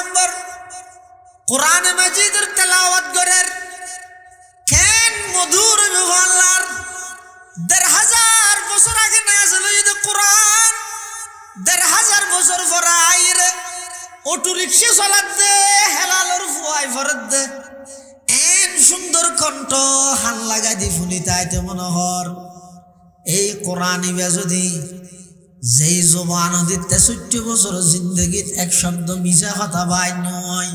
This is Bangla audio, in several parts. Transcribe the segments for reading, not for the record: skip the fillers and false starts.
পয়গম্বর কোরআন মাজিদের তেলাওয়াত করেন কেন মধুর আল্লাহর ১,৫০০ বছর আগে নাযিল হইছে কোরআন ১,৫০০ বছর পরে আইরে অটো রিকশা চালাতে হেলালর ফুয়াই ফরত দে এন সুন্দর কণ্ঠ হান লাগা দি ফুনিতাইতে মনোহর এই কোরআন ইবে যদি যেই জবান দিতে ৭০ বছর জিন্দগিত এক শব্দ মিছা কথা বাই নয়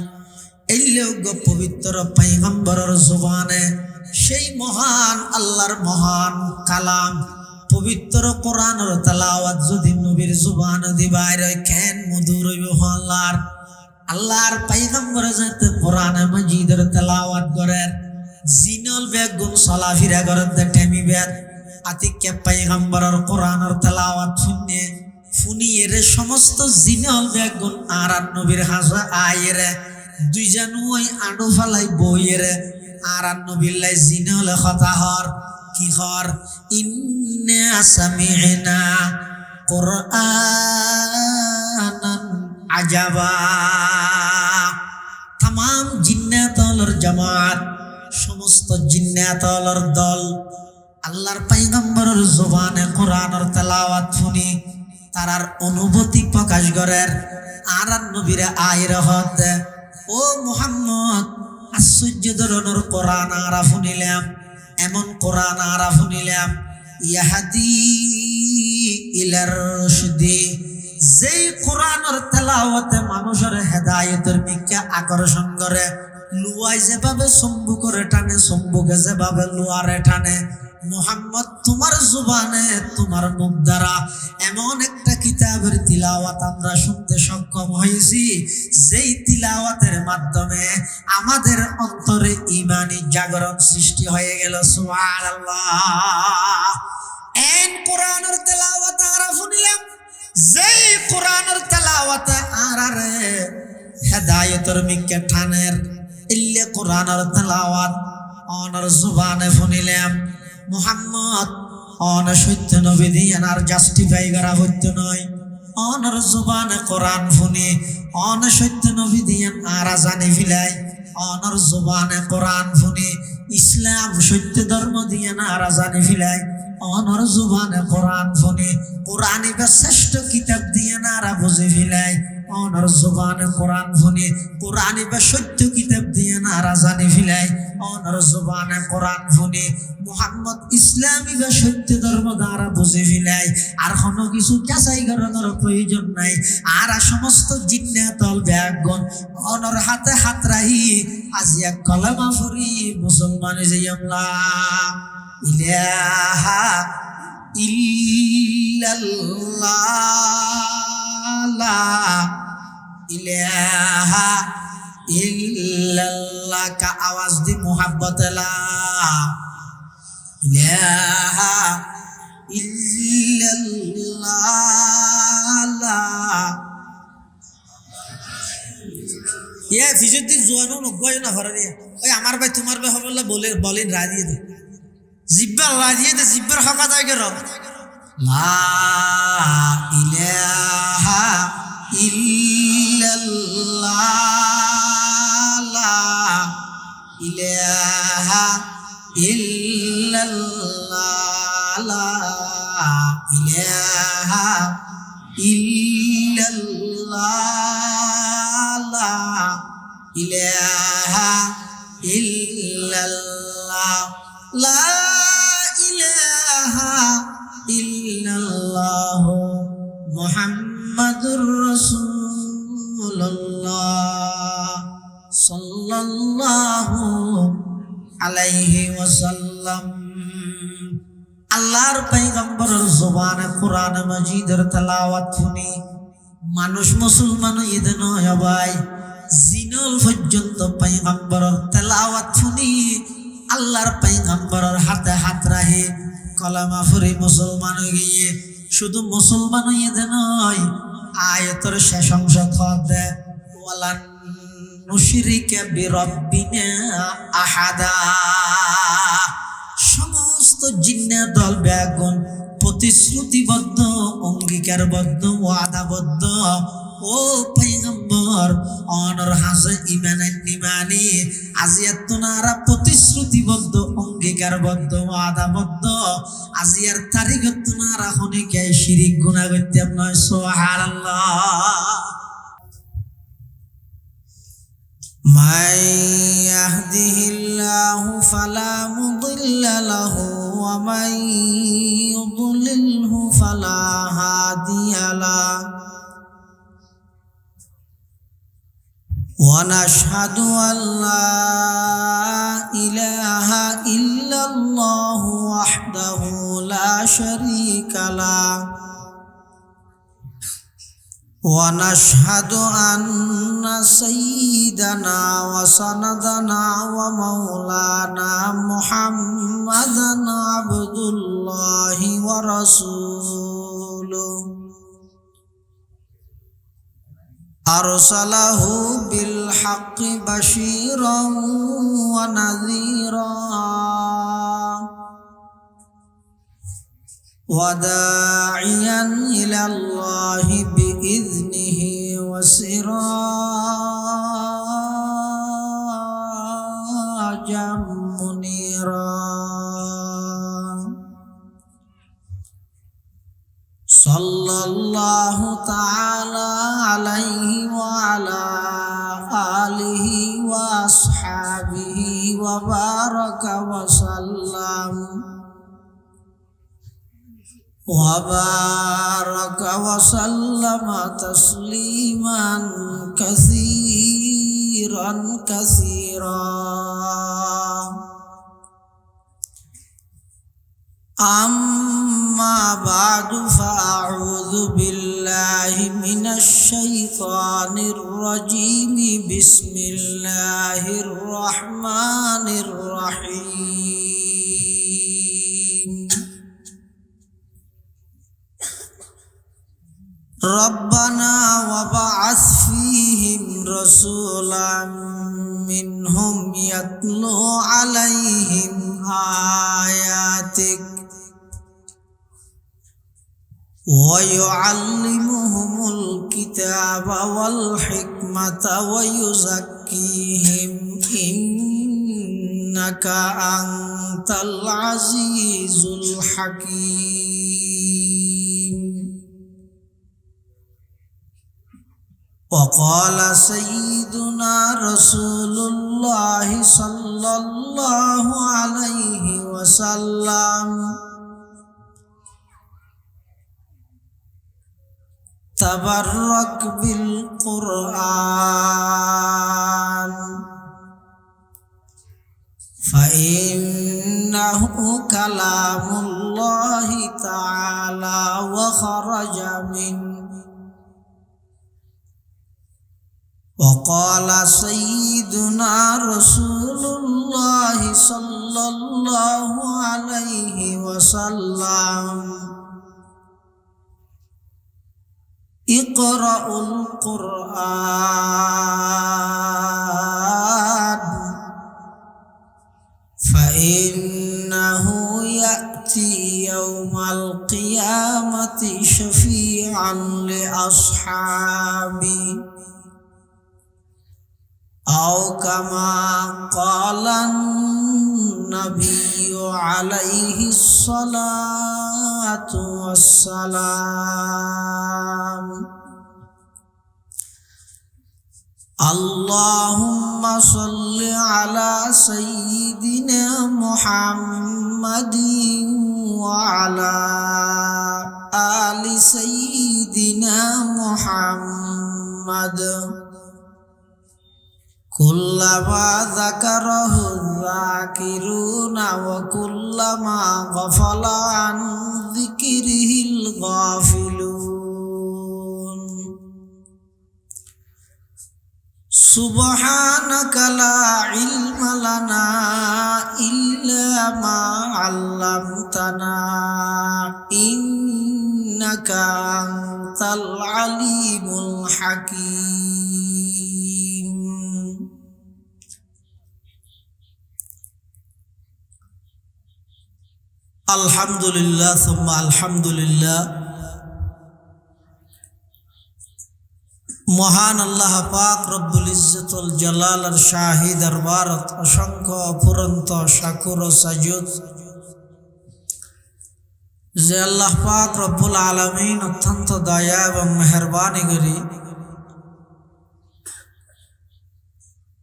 এই লোক পবিত্র পয়গম্বরের জবানে সেই মহান আল্লাহর মহান কালাম পবিত্র কোরআনের তেলাওয়াত যদি নবীর জবান দি বাইরে কেন মধুর হইব আল্লাহর পয়গম্বর যাতে কোরআন মাজিদের তেলাওয়াত করেন জিনল বেগুন চলাফিরা করেন টেমি বেদ আতিকে পয়গম্বরের কোরআনের তেলাওয়াত ফুনিয়ে সমস্ত জিনল বেগুন আর নবীর হাজা আয়েরে দুইজন ওই আডু ফালাই বইয়েরে আর নবীল্লাই জিনল খতাহর কি হর ইন্না সামি'না কুরআনান আজাবা তাম জিন্নাতর জামাত সমস্ত জিন্নাতর দল আল্লাহর পয়গম্বরের জবানে কোরআনের তেলাওয়াত শুনি তারার অনুভূতি প্রকাশ করেন আর নবীরে আইরে হদ ও মুহাম্মদ আশ্চর্য ধরনের কোরআন আরা শুনিলাম এমন কোরআন আরা শুনিলাম ইয়াহাদি ইলার রুশদি যেই কোরআনের তেলাওয়াতে মানুষের হেদায়েতের দিকে আকর্ষণ করে লুয়াই যেভাবে সম্বু করে টানে সম্বুকে যেভাবে লুয়ারে টানে মুহাম্মদ তোমার জবানে তোমার মুখ দ্বারা এমন একটা কিতাবের তিলাওয়াত আমরা শুনতে সক্ষম হয়েছি যেই তিলাওয়াতের মাধ্যমে আমাদের অন্তরে ঈমানি জাগরণ সৃষ্টি হয়ে গেল সুবহানাল্লাহ এন কোরআনের তেলাওয়াত আমরা শুনলাম যেই কোরআনের তেলাওয়াত আরারে হেদায়েতের মিকে টানের ইল্লে কোরআনের তেলাওয়াত অনর জবানে শুনিলাম মুহাম্মদ অন সত্য নবী দিয়ান আর জাস্টিফাই করা হইতো নয় অনর জবানে কোরআন শুনি অন সত্য নবী দিয়ান আর জানি ফিলাই অনর জবানে কোরআন শুনি ইসলাম সত্য ধর্ম দিয়ান আর জানি ফিলাই অনর জবানে কোরআন শুনি কোরআনই বা শ্রেষ্ঠ কিতাব দিয়ান আর বুঝে ফিলাই অনর জবানে কোরআন শুনি কোরআনই বা সত্য কিতাব দিয়ান আর জানি ফিলাই অনর জবানে কোরআন শুনি মুহাম্মদ ইসলামী বা সত্য ধর্ম দ্বারা বুঝে ফিলাই আর কোনো কিছু যাচাই করানোর প্রয়োজন নাই আর সমস্ত জিন্নাতল ব্যাগগণ অনর হাতে হাত রাহি আজিয়া কলেমা পড়ি মুসলমান যাইয়াল্লাহ ইলাহা ইল্লাল্লাহ লা ইলাহা ইল্লাল্লাহ কা আওয়াজ দি মোহাব্বত লা ইলাহা ইল্লাল্লাহ লা ইয়া ফিজুদ্দিন জোয়ানো নগয় না ভরে ওই আমার ভাই তোমার ভাই হবে বলেন রাজিয়ে দে জিব্বা রাজিয়ে দে জিব্বার হকা যায় কে রব লা ইলাহা ইল্লাল্লাহ লা ইলাহা ইল্লাল্লাহ লা ইলাহা ইল্লাল্লাহ লা ইলাহা ইল্লাল্লাহ লা ইলাহা ইল্লাল্লাহ মুহাম্মাদুর রাসূলুল্লাহ সাল্লাল্লাহু আলাইহি ওয়াসাল্লাম আল্লাহর পয়গম্বরের জবানে কোরআন মাজিদের তেলাওয়াত শুনি মানুষ মুসলমান ঈদ নয় ভাই জিনল পর্যন্ত পয়গম্বরের তেলাওয়াত শুনি আল্লাহর পয়গম্বরের হাতে হাত রাখে কলেমা পড়ে মুসলমান হয়ে গিয়ে শুধু মুসলমান ঈদ নয় আয়াতের শেষ অংশ খদে ওয়ালান নুশরিকা বিরাব্বিনা আহাদা সমস্ত জিন্নাত দল ব্যাগুন প্রতিশ্রুতিবদ্ধ অঙ্গীকারবদ্ধ ওয়াদাবদ্ধ ও পয়গম্বর অনর মাঝে ইমানি আজিয়াত তোনারা প্রতিশ্রুতিবদ্ধ অঙ্গীকারবদ্ধ ওয়াদাবদ্ধ আজিয়ার তারিখ তোনারা হনিকে শিরিক গুনাহ করতে নয় সুবহানাল্লাহ من يهده الله فلا مضل له ومن يضلله فلا هادي له ونشهد أن لا إله إلا الله وحده لا شريك له ونشهد أن سيدنا وسندنا ومولانا محمدا عبد الله ورسوله أرسله بالحق بشيرا ونذيرا وداعيا إلى الله بإذنه وسراجا منيرا صلى الله تعالى عليه وعلى آله وأصحابه وبارك وسلم تسليما كثيرا أما بعد فأعوذ بالله من الشيطان الرجيم بسم الله الرحمن الرحيم ربنا وبعث فيهم رسولا منهم يتلو عليهم آياتك ويعلمهم الكتاب والحكمة ويزكيهم إنك أنت العزيز الحكيم وقال سيدنا رسول الله صلى الله عليه وسلم تبرك بالقرآن فإنه كلام الله تعالى وخرج منه وقال سيدنا رسول الله صلى الله عليه وسلم اقرأوا القرآن فإنه يأتي يوم القيامة شفيعا لأصحابه أو كما قال النبي عليه الصلاة والسلام اللهم صل على سيدنا محمد وعلى آل سيدنا محمد كلما ذكره الذاكرون وكلما غفل عن ذكره الغافلون سبحانك لا علم لنا إلا ما علمتنا إنك أنت العليم الحكيم الحمد لله ثم الحمد لله মহান আল্লাহ পাক রব্বুল ইজ্জতুল জালালের শাহী দরবারত অসংখ্য অফুরন্ত শাকুর ও সাজুদ যে আল্লাহ পাক রব্বুল আলামিন অত্যন্ত দয়া এবং মেহেরবানি করি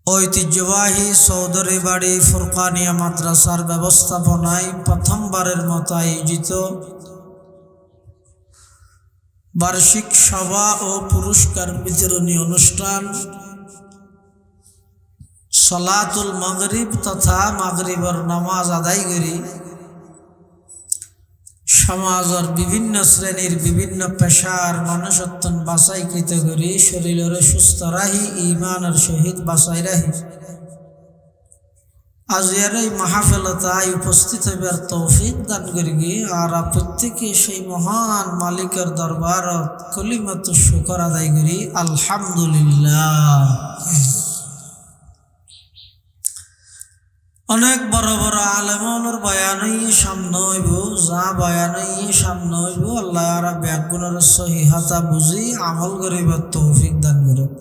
ঐতিহ্যবাহী চৌধুরী বাড়ি ফুরকানিয়া মাদ্রাসার ব্যবস্থাপনায় প্রথমবারের মতো আয়োজিত বার্ষিক সভা ও পুরস্কার বিতরণী অনুষ্ঠান সলাতুল মাগরিব তথা মাগরিবের নামাজ আদায় করি সমাজের বিভিন্ন শ্রেণীর বিভিন্ন পেশার মানুষত্বন বাছাইকৃত করি শরীরের সুস্থ রাহি ইমানের সহিত বাছাই রাহি আজকের এই মাহফিলতায় উপস্থিত হইবার তৌফিক দান করি আর প্রত্যেকে সেই মহান মালিকের দরবারত কলিমাত শুকর আদায় করি আলহামদুলিল্লাহ। অনেক বড় বড় আলেমর বয়ানই সামনে হইব, যা বয়ানই সামনে হইব আল্লাহ আর ব্যাগুণের সহিহাতা বুঝি আমল করিবার তৌফিক দান করুক।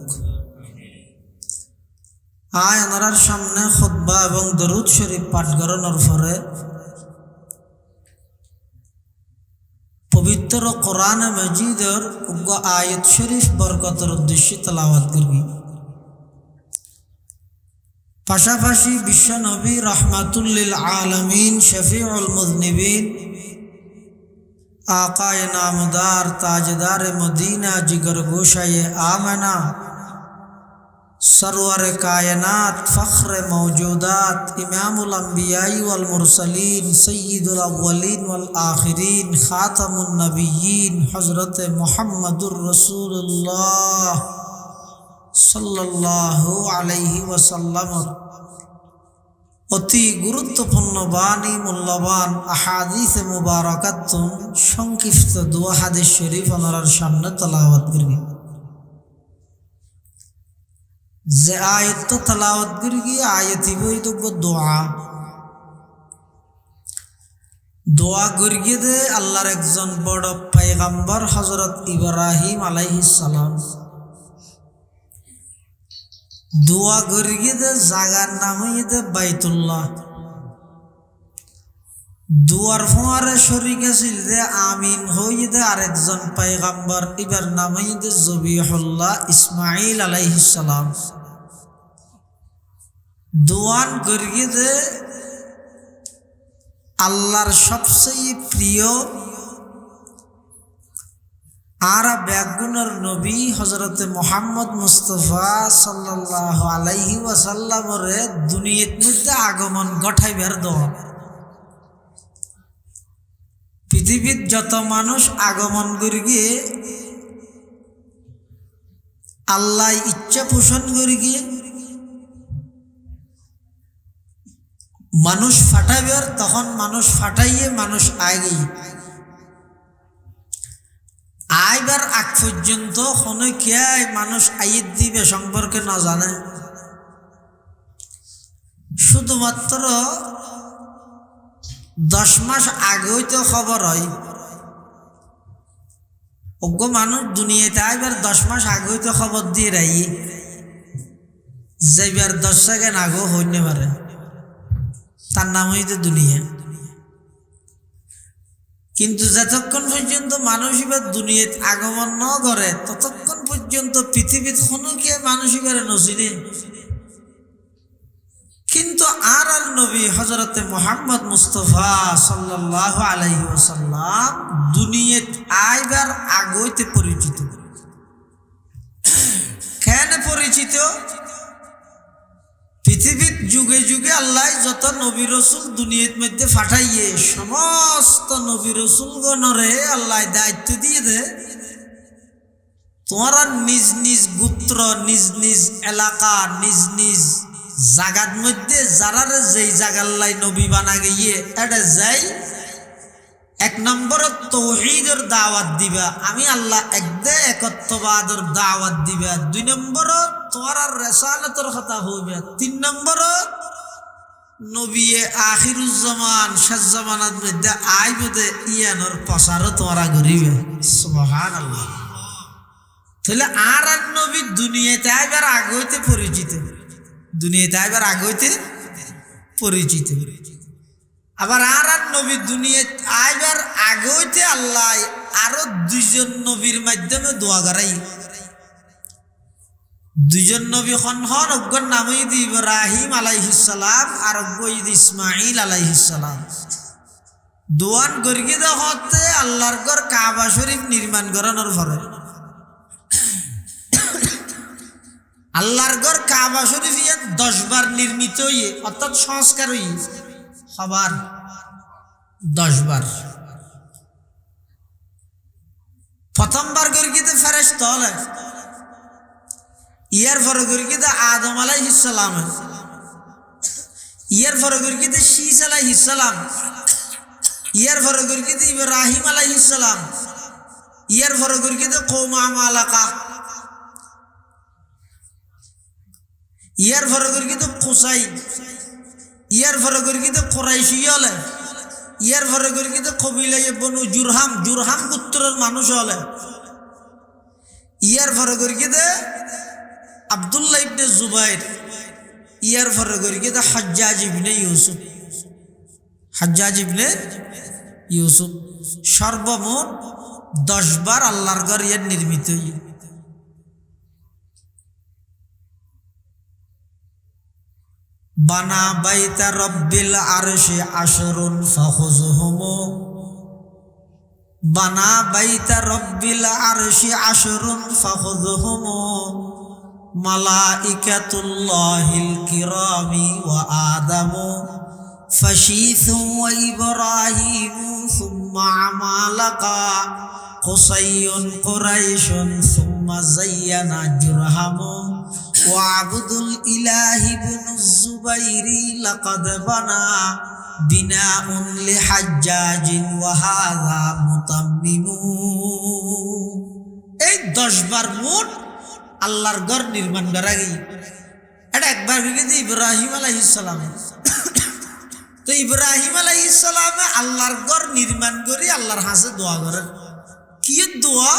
আয় আনার সামনে খুতবা এবং দরুদ শরীফ পাঠ করানোর পরে পবিত্র কোরআন মজিদের আয়াত শরীফ বরকতের উদ্দেশ্যে তেলাওয়াত করবি। পাশাপাশি বিশ্ব নবী রহমাতুল লিল আলামিন শফিউল মুযনিবিন আকায়ে নামদার তাজদার মদিনা জিগর গোশায়ে आमना सरवर कायनात फ़ख्र मौजूदात इमामुल अंबियाई वल मुरसलीन सय्यिदुल अव्वलीन वल आखिरीन खातमुन नबिय्यीन हज़रत मुहम्मदुर रसूलुल्लाह सल्लल्लाहु अलैहि वसल्लम অতি গুরুত্বপূর্ণ বাণী মূল্যবান আহাদিস মুবারাকাতুন সংক্ষিপ্ত দোয়া হাদিস শরীফ আপনার সামনে তেলাওয়াত করবি। যে আয়াত তেলাওয়াত করবি আয়াতই বৈধব্য দোয়া করিয়ে দে আল্লাহর একজন বড় পয়গম্বর হযরত ইব্রাহিম আলাইহিস সালাম দোয়া করিয়ে দে জাগার নাম হইতে বাইতুল্লাহ দুয়ার ফোয়ারে শরীক আছিল যে আমিন হইতে আরেকজন পয়গম্বর ইবার নাম হইতে জবিহুল্লাহ ইসমাইল আলাইহিস সালাম দোয়ান করিয়ে দে আল্লাহর সবচেয়ে প্রিয় আর ব্যাগুণের নবী হযরত মুহাম্মদ মুস্তাফা সাল্লাল্লাহু আলাইহি ওয়াসাল্লামের দুনিয়ার মধ্যে আগমন ঘটাইবার দোয়া। পৃথিবীর যত মানুষ আগমন করে গিয়ে আল্লাহ ইচ্ছা পোষণ করে গিয়ে মানুষ ফাটাইবার তখন মানুষ ফাটাইয়ে মানুষ আগে আইবার আগ পর্যন্ত কোনো খেয়াই মানুষ আইত দিবে সম্পর্কে না জানে, শুধুমাত্র 10 মাস আগেই তো খবর হয় অজ্ঞ মানুষ দুনিয়াতে আইবার 10 মাস আগেই তো খবর দিয়ে রাই যাইবার 10 সেকেন্ড আগেও হইতে পারে, তার নাম হইতে দুনিয়া। কিন্তু যতক্ষণ পর্যন্ত মানুষ এবার দুনিয়াতে আগমন ন করে ততক্ষণ পর্যন্ত পৃথিবীর কোনো কে মানুষ এবারে নচিনে। কিন্তু আর নবী হযরত মুহাম্মদ মুস্তাফা সাল্লাল্লাহু আলাইহি ওয়াসাল্লাম দুনিয়াতে আইবার আগইতে পরিচিত। কেন পরিচিত? পৃথিবীর যুগে যুগে আল্লাহ যত নবী রসুল দুনিয়ার মধ্যে পাঠাইয়ে সমস্ত নবী রসুলগণরে আল্লাহ দায়িত্ব দিয়ে দে তোমারা নিজ নিজ গোত্র নিজ নিজ এলাকা নিজ নিজ জাগার মধ্যে যারা যেই জায়গাল্লাই নবী বানা গিয়ে এটা যাই 1 নম্বর তৌহিদের দাওয়াত দিবা, আমি আল্লাহ একদে একত্ববাদের দাওয়াত দিবা। 2 নম্বর তোমার রিসালাতের কথা হইবে। 3 নম্বর নবী আখিরুজ্জামান শেষ জামানার মধ্যে আইবে ইয়ানোর প্রচারও তোমরা করিবে। সুবহানাল্লাহ। তাহলে আর নবী দুনিয়াতে আইবার আগে হইতে পরিচিত, দুনিয়াতে আইবার আগে হইতে পরিচিত। আবার আর নবী দুনিয়া আইবার আগে হইতে আল্লাহ আরো দুইজন নবীর মাধ্যমে দোয়া করাই। দুইজন নবী হন অজ্ঞর নাম ঈদ ইব্রাহিম আলাইহিসসালাম আর অজ্ঞ ঈদ ইসমাইল আলাইহিসসালাম। দোয়ান গর্গিদ হতে আল্লাহর ঘর কাবা শরীফ নির্মাণ করানোর পরে আল্লাহর ঘর কাবা শরীফ 10 বার নির্মিত হইয়ে অর্থাৎ সংস্কার হইয়ে সবার 10 বার। প্রথমবার গর্গিতে ফেরেশতা হলে, ইয়ার পরে গর্গিতে আদম আলাইহিসসালাম, ইয়ার পরে গর্গিতে শীস আলাইহিসসালাম, ইয়ার পরে গর্গিতে ইব্রাহিম আলাইহিসসালাম, ইয়ার পরে গর্গিতে কওম আমালাকা, ইয়ার পরে গর্গিতে কুসাই, ইয়ার পরে গর্গিতে কুরাইশি হলে, ইয়ার পরে গর্গিতে কবিলায়ে বনু জুরহাম, জুরহাম গোত্রের মানুষ হলে, ইয়ার পরে গর্গিতে আব্দুল্লাহ ইবনে জুবাইর, ইয়ার পরে গর্গিতে হাজ্জাজ ইবনে ইউসুফ, হাজ্জাজ ইবনে ইউসুফ। সর্বমোট 10 বার আল্লাহর ঘর ইয়ার নির্মিত হই। বানা বাইতা রব্বিল আরশি আশরুন ফাখুযহুম, বানা বাইতা রব্বিল আরশি আশরুন ফাখুযহুম মালাইকাতুল্লাহিল কিরামি ওয়া আদামু ফাশীথু ওয়া ইব্রাহিমু সুম্মা আমালাকা কুসাইয়ুন কুরাইশুন সুম্মা যায়্যানা জুরহামু ওয়া আবদুল ইলাহি ইবনুজ জুবাইরি লাকাদ বানা বিনাউন লিহাজ্জাজিন ওয়া হাযা মুতাম্মিমু। এই 10 বার মোট আল্লাহর ঘর নির্মাণ করা গই। এটা একবার গিয়ে ইব্রাহিম আলাইহিসসালাম, তো ইব্রাহিম আলাইহিসসালাম আল্লাহর ঘর নির্মাণ করে আল্লাহর হাসে দোয়া করেন। কি দোয়া?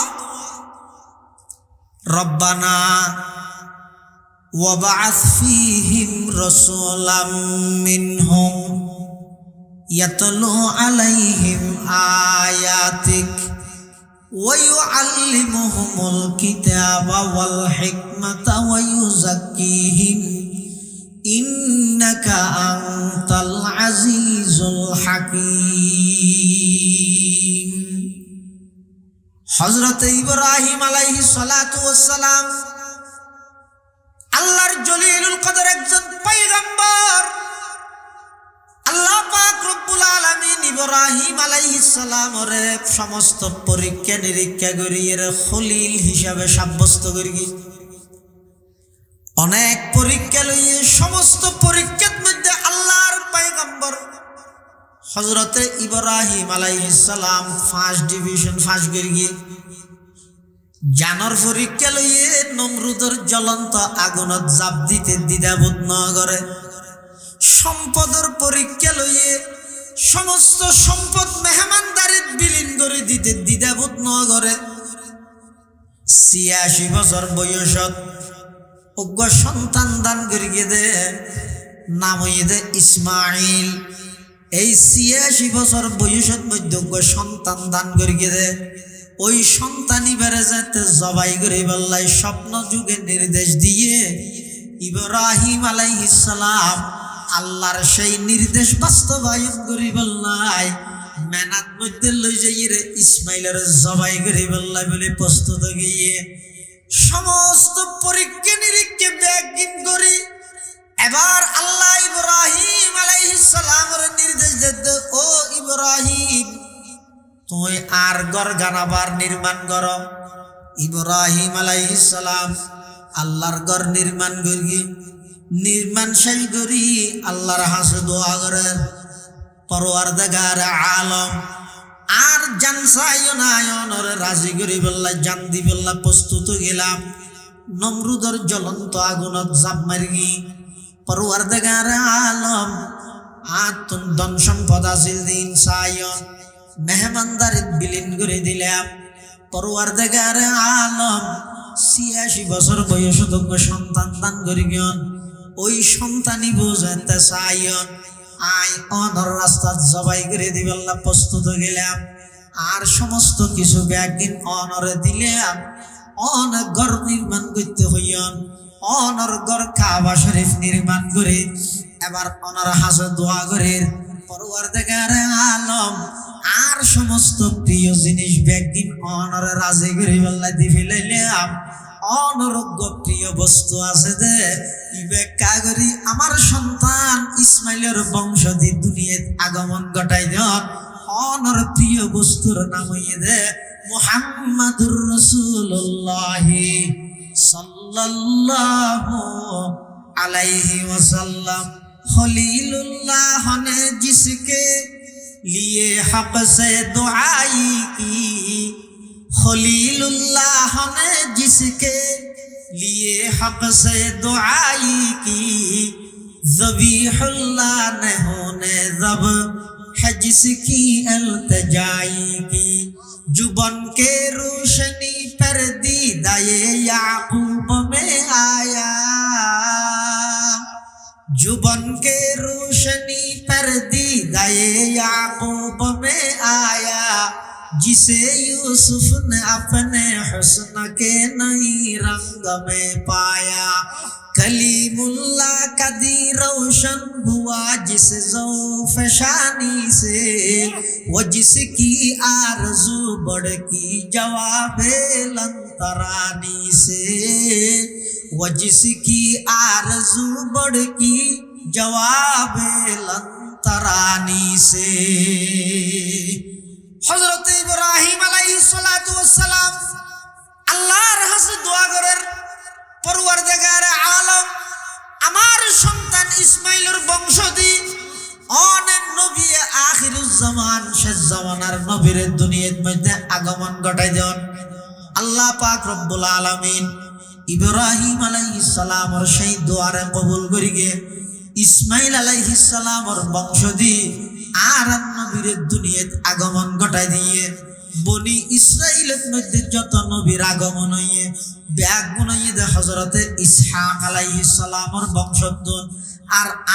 রব্বানা ওয়াবআস ফীহিম রাসূলাম মিনহুম ইয়াতলু আলাইহিম আয়াতিক ওয়া ইউআল্লিমুহুমুল কিতাবা ওয়াল হিকমাতা ওয়া ইউযাক্কিহিম ইন্নাকা আনতাল আজিজুল হাকীম। হযরত ইব্রাহিম আলাইহিস সালাতু ওয়াস সালাম আল্লাহর জলিলুল কদর একজন পয়গম্বর। আল্লাহ পাক রব্বুল আলামিন ইব্রাহিম আলাইহিস সালামরে সমস্ত পরীক্ষা নিরীক্ষা করিয়ে খলিল হিসাবে সাব্যস্ত করি। অনেক পরীক্ষা লইয়ে সমস্ত পরীক্ষার মধ্যে আল্লাহর পয়গম্বর হযরতে ইব্রাহিম আলাইহিস সালাম ফার্স্ট ডিভিশন ফার্স্ট করি। জানর পরীক্ষা লইয়ে নমরুদের জ্বলন্ত আগুনত জাপ দিতে দ্বিধাবোধ ন করে। সম্পদের পরীক্ষা লইয়ে সমস্ত সম্পদ মেহমানদারিত বিলীন করে দিতে দ্বিধাবোধ ন করে। ৮৬ বছর বয়সত অজ্ঞ সন্তান দান করিয়ে দে, নাম হইয়ে দে ইসমাইল। এই ৮৬ বছর বয়সত মধ্যে অজ্ঞ সন্তান দান করিয়ে দে। ওই সন্তানই বেড়ে যেতে জবাই করে বললাই স্বপ্ন যুগে নির্দেশ দিয়ে ইব্রাহিম আলাইহিস সালাম আল্লাহর সেই নির্দেশ বাস্তবায়ন করি বললাই মেনাত মধ্যে লই যাই রে ইসমাইলের জবাই করে বললাই বলে প্রস্তুত গিয়ে সমস্ত পরীক্ষা নিরীক্ষা ব্যাগিন করি। এবার আল্লাহ ইব্রাহিম আলাইহিস সালামের নির্দেশ দিতে, ও ইব্রাহিম তুই আর ঘর গানাবার নির্মাণ কর। ইব্রাহিম আলাইহিস সালাম আল্লাহর ঘর নির্মাণ করি। নির্মাণ শেষ করি আল্লাহর হাসে দোয়া করেন, পরওয়ারদিগার আলম আর জান সায়নায়নর রাজি করি বললা জান দি বললা প্রস্তুত গেলাম। নমরুদের জ্বলন্ত আগুনত জাপ মারি পরওয়ারদিগার আলম আতুন ধন সম্পদ আছিল দিন সায়ন মেহমানদারিত বিলীন করে দিলাম। পরওয়ারদিগার আলম 86 বছর বয়সত সন্তান দান করি গিয়ন ওই সন্তানই বোঝাতে চাইন আই অনর রাস্তা জবাই করে দিবেল্লা প্রস্তুত গেলাম আর সমস্ত কিছু ব্যাগিন অনরে দিলাম অনেক ঘর নির্মাণ করতে হইয়ন অনর ঘর কাবা শরীফ নির্মাণ করে এবার অনর হাসে দোয়া করে পরওয়ারদিগার আলম আর সমস্ত প্রিয় জিনিস ব্যাগিন অনরে রাজি করে বল্লা দি ফেলাইলাম অনরোগ্য প্রিয় বস্তু আছে দে ইবেকা করি আমার সন্তান ইসমাইলের বংশধি দুনিয়াত আগমন ঘটাই দেন অনর প্রিয় বস্তুর নাম হইয়ে দে মুহাম্মাদুর রাসূলুল্লাহ সাল্লাল্লাহু আলাইহি ওয়াসাল্লাম খলিলুল্লাহ ने जिसके लिए हक से दुआई की खलीलुल्लाह ने जिसके लिए हक से दुआई की ज़बीहुल्लाह ने होने जब है जिसकी अल्तजाई की जुबान के रोशनी पर दीदाए याकूब में आया जुबान के रोशनी पर दीदाए याकूब में आया जिसे यूसुफ ने अपने हुस्न के नई रंग में पाया कलीमुल्लाह का दी रोशन हुआ जिस ज़ौफ़ शानी से वो जिसकी आरज़ू बढ़ की जवाब लंतरानी से वो जिसकी आरज़ू बढ़ की जवाब लंतरानी से हजरत इब्राहिम अलैहिस्सलातु वस्सलाम আল্লাহর কাছে দোয়া করেন পরওয়ারদিগার আলম আমার সন্তান ইসমাইলের বংশধি অনেক নবী আখিরুজ জামান শেষ জামানার নবীর দুনিয়ার মধ্যে আগমন ঘটাই দেন আল্লাহ পাক রব্বুল আলামিন ইব্রাহিম আলাইহিস সালামের সেই দোয়ারে কবুল করিগে ইসমাইল আলাইহিস সালামের বংশধি আর নবীর দুনিয়াত আগমন ঘটাই দিয়ে বনি ইসরাইলের মধ্যে যত নবীর আগমন হইয়ে ব্যাগ গুনাইয়ে দে হযরতে ইসহাক আলাইহিস সালামের বংশোদ্ভূত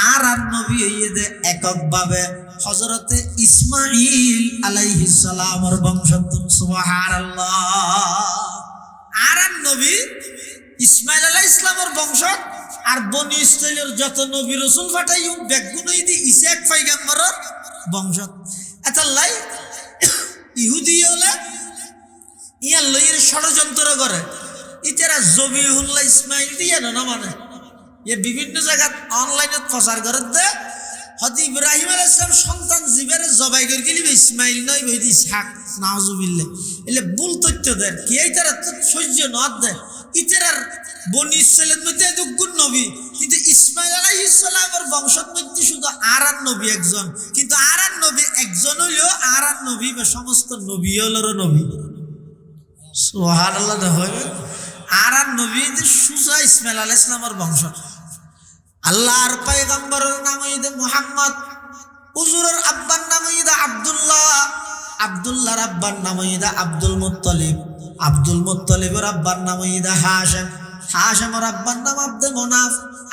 আর নবী হইয়ে দে এককভাবে হযরতে ইসমাঈল আলাইহিস সালামের বংশোদ্ভূত সুবহানাল্লাহ আর নবী ইসমাইল আলাইহিস সালামের বংশ আর বনি ইসরাইলের যত নবী রাসূল ফাটাইও ব্যাগ গুনাই দি ইসহাক পয়গম্বরের বংশ এতলাই ইহুদি হলে ইয়ার লইয়ের ষড়যন্ত্র করে ইতারা জবিহুল্লাহ ইসমাইল দিয়ে না মানে এ বিভিন্ন জায়গা অনলাইনে প্রচার করে দে হয়তো ইব্রাহিম আলাইহিস সালাম সন্তান জিবারে জবাই করে গেলি ইসমাইল নয় বইদি ইসহাক নাউজুবিল্লাহ এলে ভুল তথ্য দেন কি এইতারা তো সহ্য নদ দেয় ইতারার বনি ইসরাইলের মধ্যে দুগুণ নবী কিন্তু ইসমাইল আলাইহিস সালামের বংশের মধ্যে শুধু আরান নবী একজন কিন্তু আরান নবী একজন হইলেও আরান নবী বা সমস্ত নবী হলেরও নবী সুবহানাল্লাহ হবে আরান নবী সুজা ইসমাইল আলাইহিস সালামের বংশ আল্লাহর পয়গম্বরের নাম হইছে মুহাম্মদ হুজুরের আব্বার নাম হইছে আব্দুল্লাহ আব্দুল্লাহর আব্বার নাম হইছে আব্দুল মুত্তালিব আব্দুল মুত্তালিবের আব্বার নাম হইছে হাশিম হাশিমের আব্বার নাম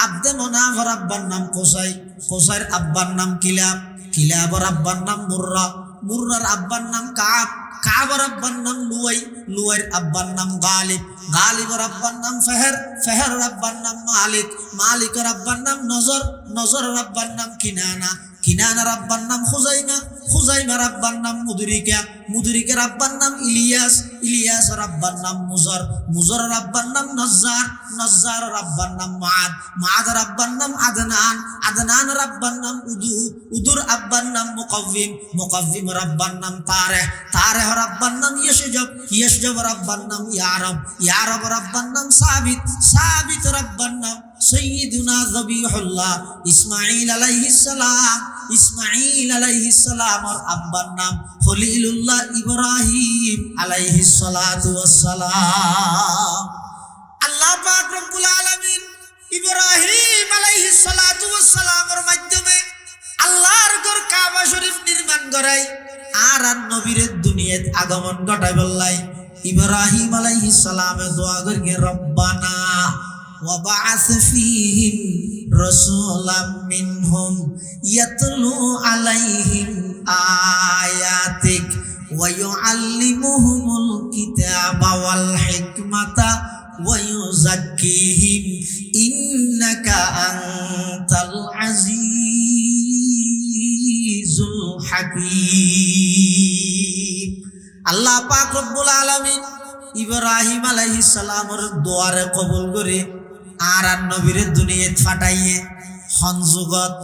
আব্দে মোনাফের আব্বার নাম কোসাই কোসাইর আব্বার নাম কিলাব কিলাবের আব্বার নাম মুর্রা মুর্রার আব্বার নাম কাব কাবের আব্বার নাম লুয়াই লুয়াইর আব্বার নাম গালিব গালিবের আব্বার নাম ফেহের ফেহের আব্বার নাম মালিক মালিকের আব্বার নাম নজর নজরের আব্বার নাম কিনানা কিনানার আব্বার নাম খুজাইমা খুজাইমার আব্বার নাম মুদরিকা মুদরিকের আব্বার নাম ইলিয়াস ইলিয়াসের আব্বার নাম মুজর মুজরের আব্বার নাম নজ্জার নজ্জারের আব্বার নাম মাদ মাদের আব্বার নাম আদনান আদনানের আব্বার নাম উদু উদুর আব্বার নাম মুকাవ్বিম মুকাవ్বিমের আব্বার নাম তারেহ তারেহর আব্বার নাম ইয়াশজব ইয়াশজবের আব্বার নাম ইয়ারব ইয়ারবের আব্বার নাম সাবিত সাবিতের আব্বার নাম সৈয়দুনা যবিহুল্লাহ ইসমাঈল আলাইহিস সালাম ইসমাঈল আলাইহিস সালামের আব্বার নাম খলিলুল্লাহ ইব্রাহিম আলাইহিস সালাতু ওয়াস সালাম আল্লাহ পাক রব্বুল আলামিন ইব্রাহিম আলাইহিস সালাতু ওয়াস সালামের মাধ্যমে আল্লাহর ঘর কাবা শরীফ নির্মাণ করাই আর নবীর দুনিয়াত আগমন ঘটাই বললাই ইব্রাহিম আলাইহিস সালামে দোয়া করে রব্বানা ওয়া বা'আস ফীহিম রাসূলাম মিনহুম ইয়াতলু আলাইহিম আয়াতিক ওয়া ইউআল্লিমুহুমুল কিতাবা ওয়াল হিকমাতা ওয়া ইউযাক্কিহিম ইন্নাকা আনতাল আজিজুল হাকীম। আল্লাহ পাক রব্বুল আলামিন ইব্রাহিম আলাইহিস সালামের দোয়ারে কবুল করে আর নবীরে দুনিয়াত ফাটাইয়ে হন যুগত,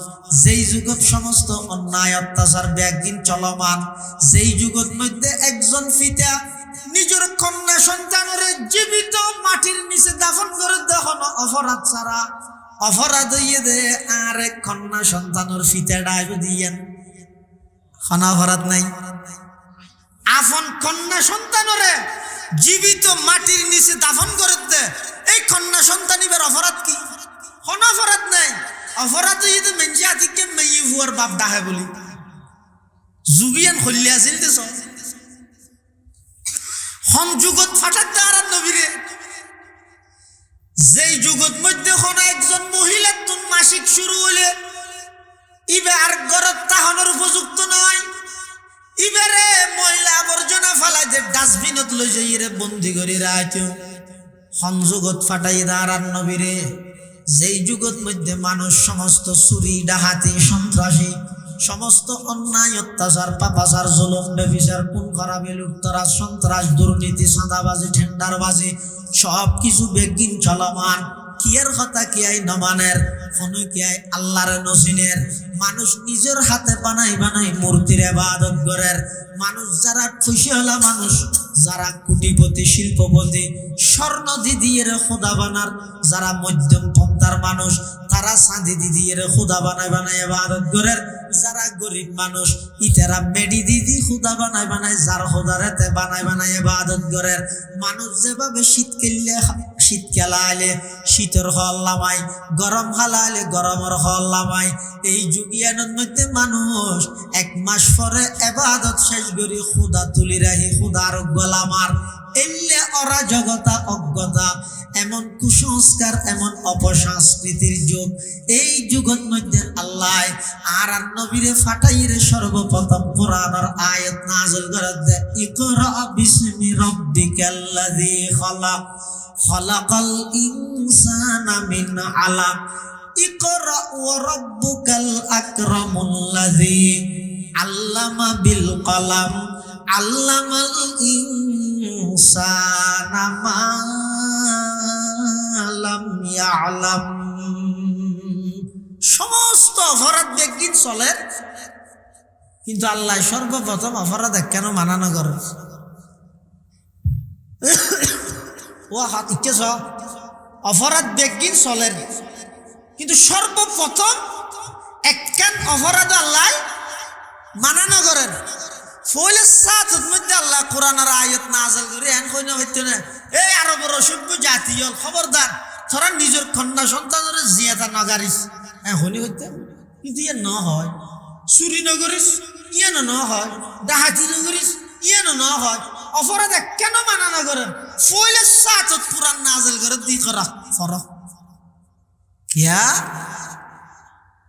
যেই যুগত সমস্ত অন্যায় অত্যাচার ব্যাগিন চলমান, যেই যুগত মধ্যে একজন পিতা নিজের কন্যা সন্তানের জীবিত মাটির নিচে দাফন করে দেখন অপরাধ ছাড়া, অপরাধ হইয়ে দে আর এক কন্যা সন্তানের পিতা ডাইব দিয়েন খানা অপরাধ নাই। আপন কন্যা সন্তানরে জীবিত মাটির নিচে দাফন করে দে, এই কন্যা সন্তান ইবার অপরাধ কি? কোন অপরাধ নাই। অপরাধ যদি মেঞ্জি আতিকে মেয়ে হুয়ার বাপ ডাহে বলি যুগিয়ান হল্লে আছিল দেশ হন যুগত ফাটাত আর নবীরে, যেই যুগত মধ্যে কোন একজন মহিলার তুন মাসিক শুরু হলে ইবে আর গরত তাহনের উপযুক্ত নয়। ইবারে ময়লা আবর্জনা ফালাই যে ডাস্টবিনত লই যাই রে বন্দি করি রাখো হন যুগত ফাটাই আর নবীরে, যেই যুগত মধ্যে মানুষ সমস্ত চুরি ডাহাতি সন্ত্রাসী সমস্ত অন্যায় অত্যাচার পাপাচার জুলুম ব্যভিচার খুন খারাপি লুটতরাজ সন্ত্রাস দুর্নীতি চাঁদাবাজি টেন্ডারবাজি সব কিছু বেগিন চলমান। কিয়ের কথা কিয়াই নমানের ফোনই কিয়াই আল্লাহর নসিনের, মানুষ নিজের হাতে বানাই বানাই মূর্তির ইবাদত করের। মানুষ যারা খুশি হলা মানুষ, যারা কোটিপতি শিল্পপতি স্বর্ণ দিদিয়ে খোদা বানার, যারা মধ্যম পন্থার মানুষ তারা চাঁদি দিদিয়ে খোদা বানাই বানাই ইবাদত করের। যারা গরিব মানুষ ইতারা মেডি দিদি খুদা বানাই বানাই যার খোদারেতে বানাই বানাই ইবাদত করের। মানুষ যেভাবে শীতকাল আইলে শীতের হল্লামাই, গরম কাল আইলে গরমের হল্লামাই, এই যুগিয়ানের মধ্যে মানুষ এক মাস পরে ইবাদত শেষ করি খুদা তুলি রাহি খুদার গোলামার। এলে ওরা জগতা অজ্ঞতা, এমন কুসংস্কার এমন অপসংস্কৃতির যুগ। এই যুগের মধ্যে আল্লাহ আর নবীরে ফাটাইরে সর্বপ্রথম কোরআনের আয়াত নাযিল করে দে, ইকরা বিসমি রাব্বিকাল্লাযী খালাক খালাকাল ইনসানা মিন আলাক ইকরা ওয়া রাব্বুকাল আকরামুল্লাযী আল্লামা বিল কলম আল্লামাল ইনসানা মা লাম ইয়ালাম। সমস্ত অপরাধ বেগিন চলে, কিন্তু আল্লাহ সর্বপ্রথম অপরাধ কেন মানানো করে ও হাত ইচ্ছেছ অপরাধ বেগিন চলে, কিন্তু সর্বপ্রথম একখান অপরাধ আল্লাহ মানানো করেন। ফলে সাথের মধ্যে আল্লাহ কোরআনের আয়াত নাযিল করে এন কইনা হইতো না, এই আরবের সভ্য জাতি হল খবরদার তোরা নিজের কন্যা সন্তানের জিয়াতা নগারিস এখনই হইতে, কিন্তু ইয়ে ন হয়। চুরি নগরিস ইয়ে ন হয়, ডাহাতি নগরিস ইয়ে ন হয়। অপরাধ কেন মানানো করেন? ফলে সাথত কোরআন নাযিল করে দি করা ফরক কিয়া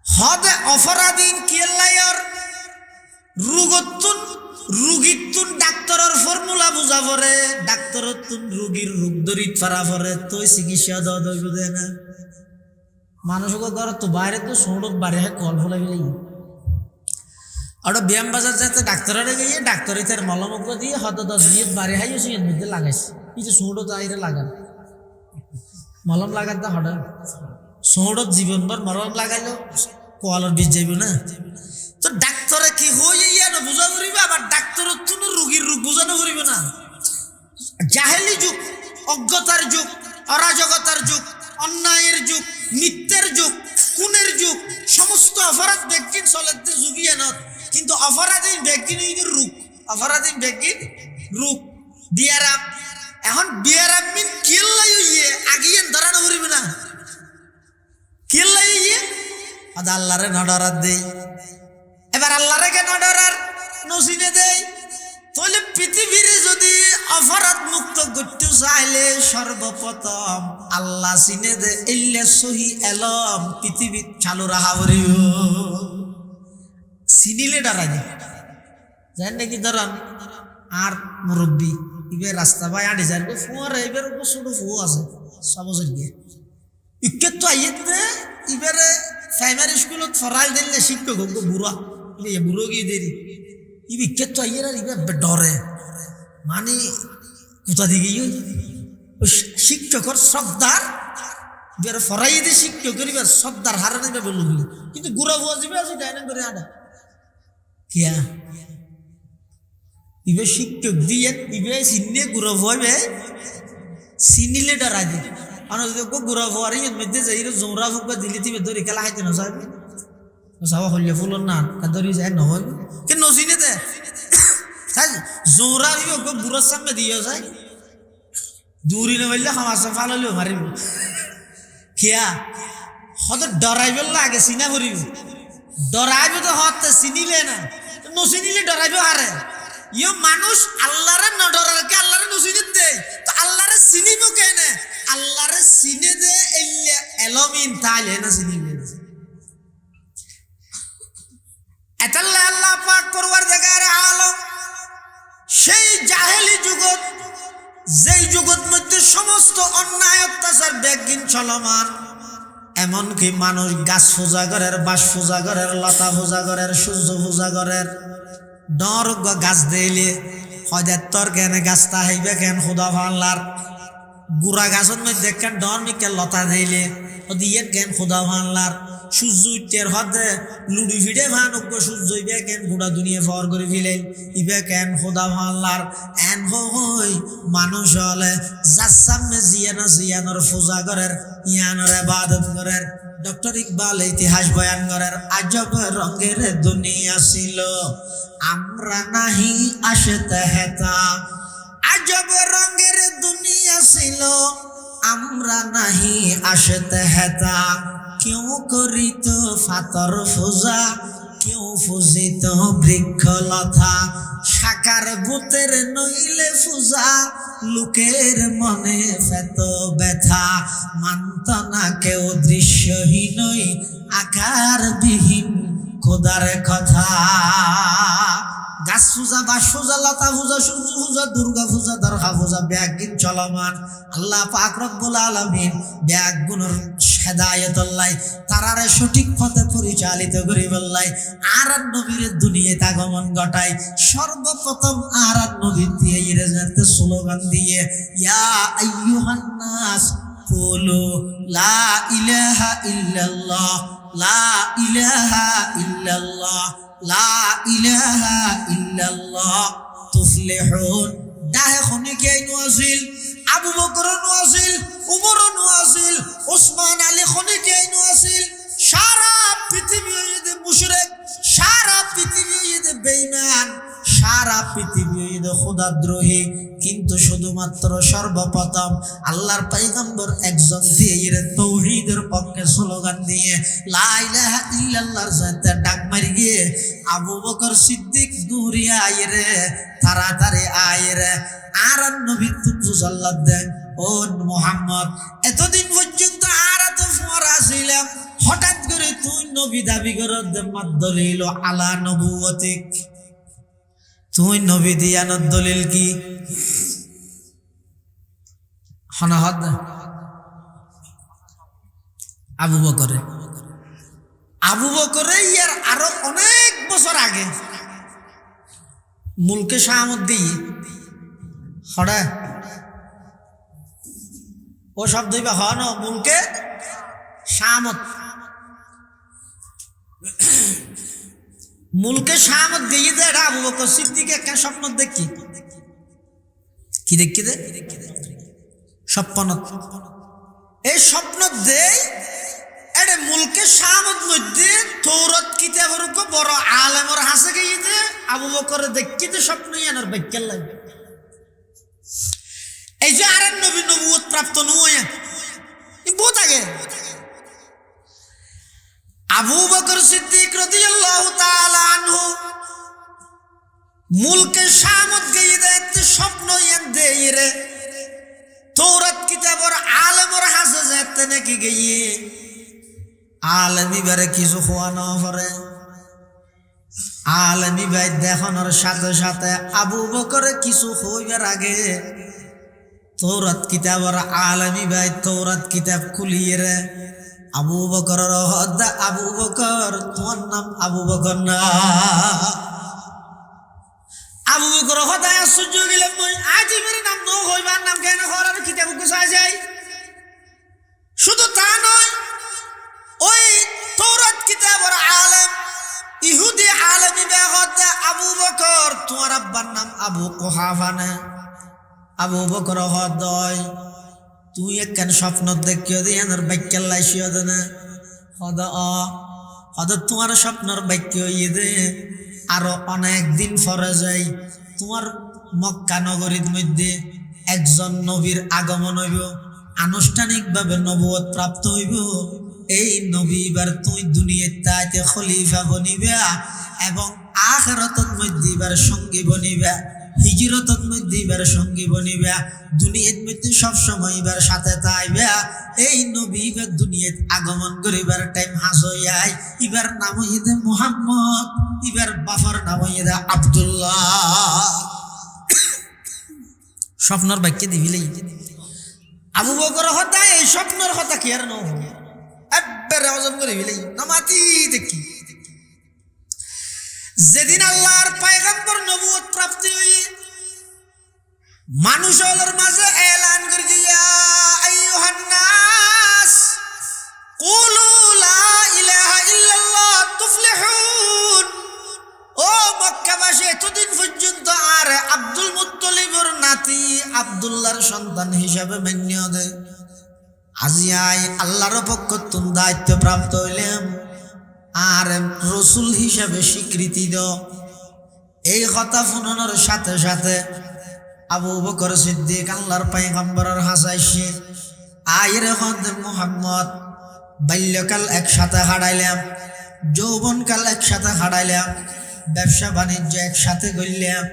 হদে অপরাধীন কিয়ার রোগতুন রুগীতুন ডাক্তারের ফর্মুলা বুঝা পড়ে, ডাক্তারতুন রুগীর রোগ দরিত ফারা পড়ে, তুই চিকিৎসা দইব দে না। মানুষকে ঘর তো বাইরে তো সৌরভ বাড়ি হয় কল ফলে গেলে আর ব্যায়াম বাজার যাতে ডাক্তারে গিয়ে ডাক্তারে তার মলমগ্র দিয়ে হত 10 মিনিট বাড়ি হাই এর মধ্যে লাগাইছে, এই যে সৌরভ আইরে লাগান মলম লাগাতে হঠাৎ সৌরভ জীবনভর মলম লাগাইলো কোয়ালর বীজ যাইব না। তো ডাক্তারে কি হয়ে না বুঝা করিবে, আবার ডাক্তারের তুন রুগীর রোগ বোঝানো করিবে না। জাহেলি যুগ, অজ্ঞতার যুগ, অরাজকতার যুগ, অন্যায়ের যুগ, মিথ্যের যুগ, খুনের যুগ, সমস্ত অপরাধ ব্যক্তির চলে যুগিয়ে না। কিন্তু অপরাধীন ব্যক্তি রূপ, অপরাধীন ব্যক্তির রূপ বিয়ারাম। এখন বিয়ারাম মিন কেল্লাই ইয়ে আগিয়ে ধরানো করিবে না, কেল্লাই ইয়ে আদা আল্লাহরে নডরার দেই। এবার আল্লাহরে কেন ডরার নসিনে দেই, তাহলে পৃথিবীর যদি অপরাধ মুক্ত করতে চাইলে সর্বপ্রথম আল্লাহ চিনে দে ইল্লে সহি এলম পৃথিবী চালু রাখা পড়িব চিনিলে ডরা যায় জান নাকি ধরান আর মুরব্বী ইবে রাস্তা বাই আড়ে যার ফুয়ার এবার ছোট ফুয়া আছে 6 বছর গিয়ে ইকে তো আইতে ইবারে প্রাইমারি স্কুলত ফরাল দিলে শিক্ষক বুড়া বুড়ো গিয়ে দেরি ইবি কে তো আইয়ের আর ইবে ডরে মানে কোথা দিকে শিক্ষকর শ্রদ্ধার এবার ফরাই দিয়ে শিক্ষকের এবার শ্রদ্ধার হারে নেবে বলল কিন্তু গুড়া বুয়া যাবে আছে ডাইনা করে আডা কিয়া ইবে শিক্ষক দিয়ে ইবে চিনে গুড়া ভয় চিনিলে ডরা যায় আর গুড়া ভুয়ার ইয়ের মধ্যে যাই জোরা ফুকা দিলে তুমি ধরে খেলা খাইতে না চাইবে চাওয়া হলে ফুলর না ধরি যায় নহয় কে নচিনে দে জোরা বুড়ার সামনে দিয়ে যায় দূরি নইলে সমাজ ফাললেও মারিব কিয়া হয়তো ডরাইব লাগে চিনা ভরিব ডরাইব তো হতে চিনিলে না নচিনিলে ডরাইব হারে ইয়ে মানুষ আল্লাহরে নডরারকে আল্লাহরে নচিনে দেয় তো আল্লাহরে চিনিব কেনে আল্লাহরে চিনে দে এলমিন তাইলে না চিনিবে এতাল্লাহ আল্লাহ পাক পরওয়ারদিগার আলম সেই জাহেলি যুগত যেই যুগত মধ্যে সমস্ত অন্যায় অত্যাচার ব্যাগিন চলমান এমনকি মানুষ গাছ পূজা করের বাঁশ পূজা করের লতা পূজা করের সূর্য পূজা করের ডর গাছ দিলে হয়তো তোর কেন গাছটা হইবে কেন খুদা ভাল্লার গুড়া গাছের মধ্যে কেন ডর মিকে লতা দিলে দিয়ে কেন খুদা ভাল্লার সূর্য উঠের হদে লুডি ফিডে ভান সূর্য ইবে কেন গোটা দুনিয়া ফর করে ফিলেন ইবে কেন খুদা ভাল্লার এন হই মানুষ হলে যার সামনে জিয়ানোর পূজা করের ইয়ানোর ইবাদত করের ডক্টর ইকবাল ইতিহাস বয়ান করের আজব রঙের দুনিয়া ছিল আমরা নাহি আসতে হেতা আজব রঙের দুনিয়া ছিল আমরা নাহি আসতে হেতা কেউ করিত ফাতর পূজা কেউ পূজিত বৃক্ষলতা সাকার ভূতের নইলে পূজা লোকের মনে ফেত ব্যথা মানত না কেউ দৃশ্যহীনই আকারবিহীন খোদার কথা গাছ পূজা বাঁশ পূজা লতা পূজা সূর্য পূজা দুর্গা পূজা দরগা পূজা ব্যাগিন চলমান আল্লাহ পাক রব্বুল আলামিন ব্যাগুনের হেদায়েতুল্লাহ তারারে সঠিক পথে পরিচালিত করিবল্লাই আর নবীর দুনিয়াতে আগমন ঘটায় সর্বপ্রথম আর নবীর দিয়ে ইরাজাতে স্লোগান দিয়ে ইয়া আইয়ুহান নাস কুলু লা ইলাহা ইল্লাল্লাহ লা ইলাহা ইল্লাল্লাহ লা ইলাহা ইল্লাল্লাহ তুফলিহুন ডাহে খনিকে নওয়াজিল আবু বকর নওয়াজিল উমর নওয়াজিল ওসমান আলী খনিকে নওয়াজিল সারা পৃথিবীতে মুশরিক সারা পৃথিবীতে বেঈমান সারা পৃথিবীতে খোদাদ্রোহী কিন্তু শুধুমাত্র সর্বপ্রথম আল্লাহর পয়গম্বর একজন দিয়ে তাওহীদের পক্ষে স্লোগান দিয়ে লা ইলাহা ইল্লাল্লাহর সাথে ডাক মারি গিয়ে আবু বকর সিদ্দিক দৌড়িয়ে আইরে তাড়াতাড়ি আইরে আর নবী তুমু সাল্লাল্লাহু দেন ও মুহাম্মদ এতদিন পর্যন্ত আর তো ফোরা ছিলাম হঠাৎ করে তুই নবী দাবি করত মাদলিল আলা নবুয়তিক তুই নবী দিয়ানত দলিল কি হনাহদ আবু বকরে ইয়ার আরো অনেক বছর আগে মুলকে শাহামত দিয়ে হড়া ও শব্দ হন মুলকে শাহামত মুলকে শাহামত দিয়ে দে আবু বকর সিদ্দিক একটা স্বপ্ন দেখি কি দেখি দে স্বপ্ন এই স্বপ্ন দেই এডে মুলকে শাহামত মধ্যে তৌরাত কিতাবের উপর বড় আলেমর হাসে গিয়ে দে আবু বকর দেখি দে স্বপ্ন ইয়ানোর বাক্যাল লাগে এই যে আর নবী নবুয়ত প্রাপ্ত নয় বহুত আগে আবু বকর সিদ্দিক রাদিয়াল্লাহু তাআলা আনহু মুলকে শামত গিয়ে দেয় স্বপ্ন ইয়ান দেই রে তৌরাত কিতাবর আলেমর হাসে যেতে নাকি গিয়ে আলেমি বারে কিছু খোয়ানো পরে আলেমি ভাই দেখানোর সাথে সাথে আবু বকরে কিছু হইবার আগে তৌরাত কিতাবর আলেমি ভাই তৌরাত কিতাব খুলিয়ে রে আবু বকর হদ্দা আবু বকর তোমার নাম আবু বকর না আবু বকর হদায় আশ্চর্য গেলাম মই আজ মেরে নাম নো হইবার নাম কেন হরার কিতাব গুছায় যায় শুধু তা নয় ওই তৌরাত কিতাবর আলেম ইহুদি আলেমি বে হদ্দা আবু বকর তোমার আব্বার নাম আবু কুহাফা না আবু বকর হদয় তুই একখান স্বপ্ন দেখিও দিয়ে আমার বাক্য লাইসিও দে না হদ তোমার স্বপ্নর বাক্য ইয়ে দে আরো অনেক দিন পরে যাই তোমার মক্কা নগরীর মধ্যে একজন নবীর আগমন হইব আনুষ্ঠানিকভাবে নবুয়ত প্রাপ্ত হইব এই নবী এবার তুই দুনিয়ার তাইতে খলিফা বনিবা এবং আখিরাতের মধ্যে এবার সঙ্গী বনিবা হিজরতের মধ্যে এবার সঙ্গী বনিবা দুনিয়ার মধ্যে সবসময় এবার সাথে তাইবা এই নবী এবার দুনিয়াত আগমন করিবার টাইম হাস হইয়াই এবার নাম হইদে মুহাম্মদ এবার বাফার নাম হইদে আব্দুল্লাহ স্বপ্নর বাক্যে দিবিলেই আবু বকর হতা এই স্বপ্নর কথা কি আর নয় একবারে হজম করে দিবিলেই নামাতি দেখি যেদিন আল্লাহর পয়গম্বর নবুয়ত প্রাপ্তি হইয়ে মানুষের মাঝে এলান করে দিয়া আইয়ুহান নাস কুলু লা ইলাহা ইল্লাল্লাহ তুফলিহুন ও মক্কাবাসী এতদিন পর্যন্ত আর আব্দুল মুত্তালিবের নাতি আব্দুল্লাহর সন্তান হিসাবে মান্য দেয় আজিয়াই আল্লাহর পক্ষ থেকে দায়িত্ব প্রাপ্ত হইলাম আর রসুল হিসাবে স্বীকৃতি দাও এই কথা শুনানোর সাথে সাথে আবু বকর সিদ্দিক আল্লাহর পয়গম্বরের হাসাইছে আইরে হদ মুহাম্মদ বাল্যকাল একসাথে হারাইলাম যৌবনকাল একসাথে হারাইলাম ব্যবসা বাণিজ্য একসাথে করলাম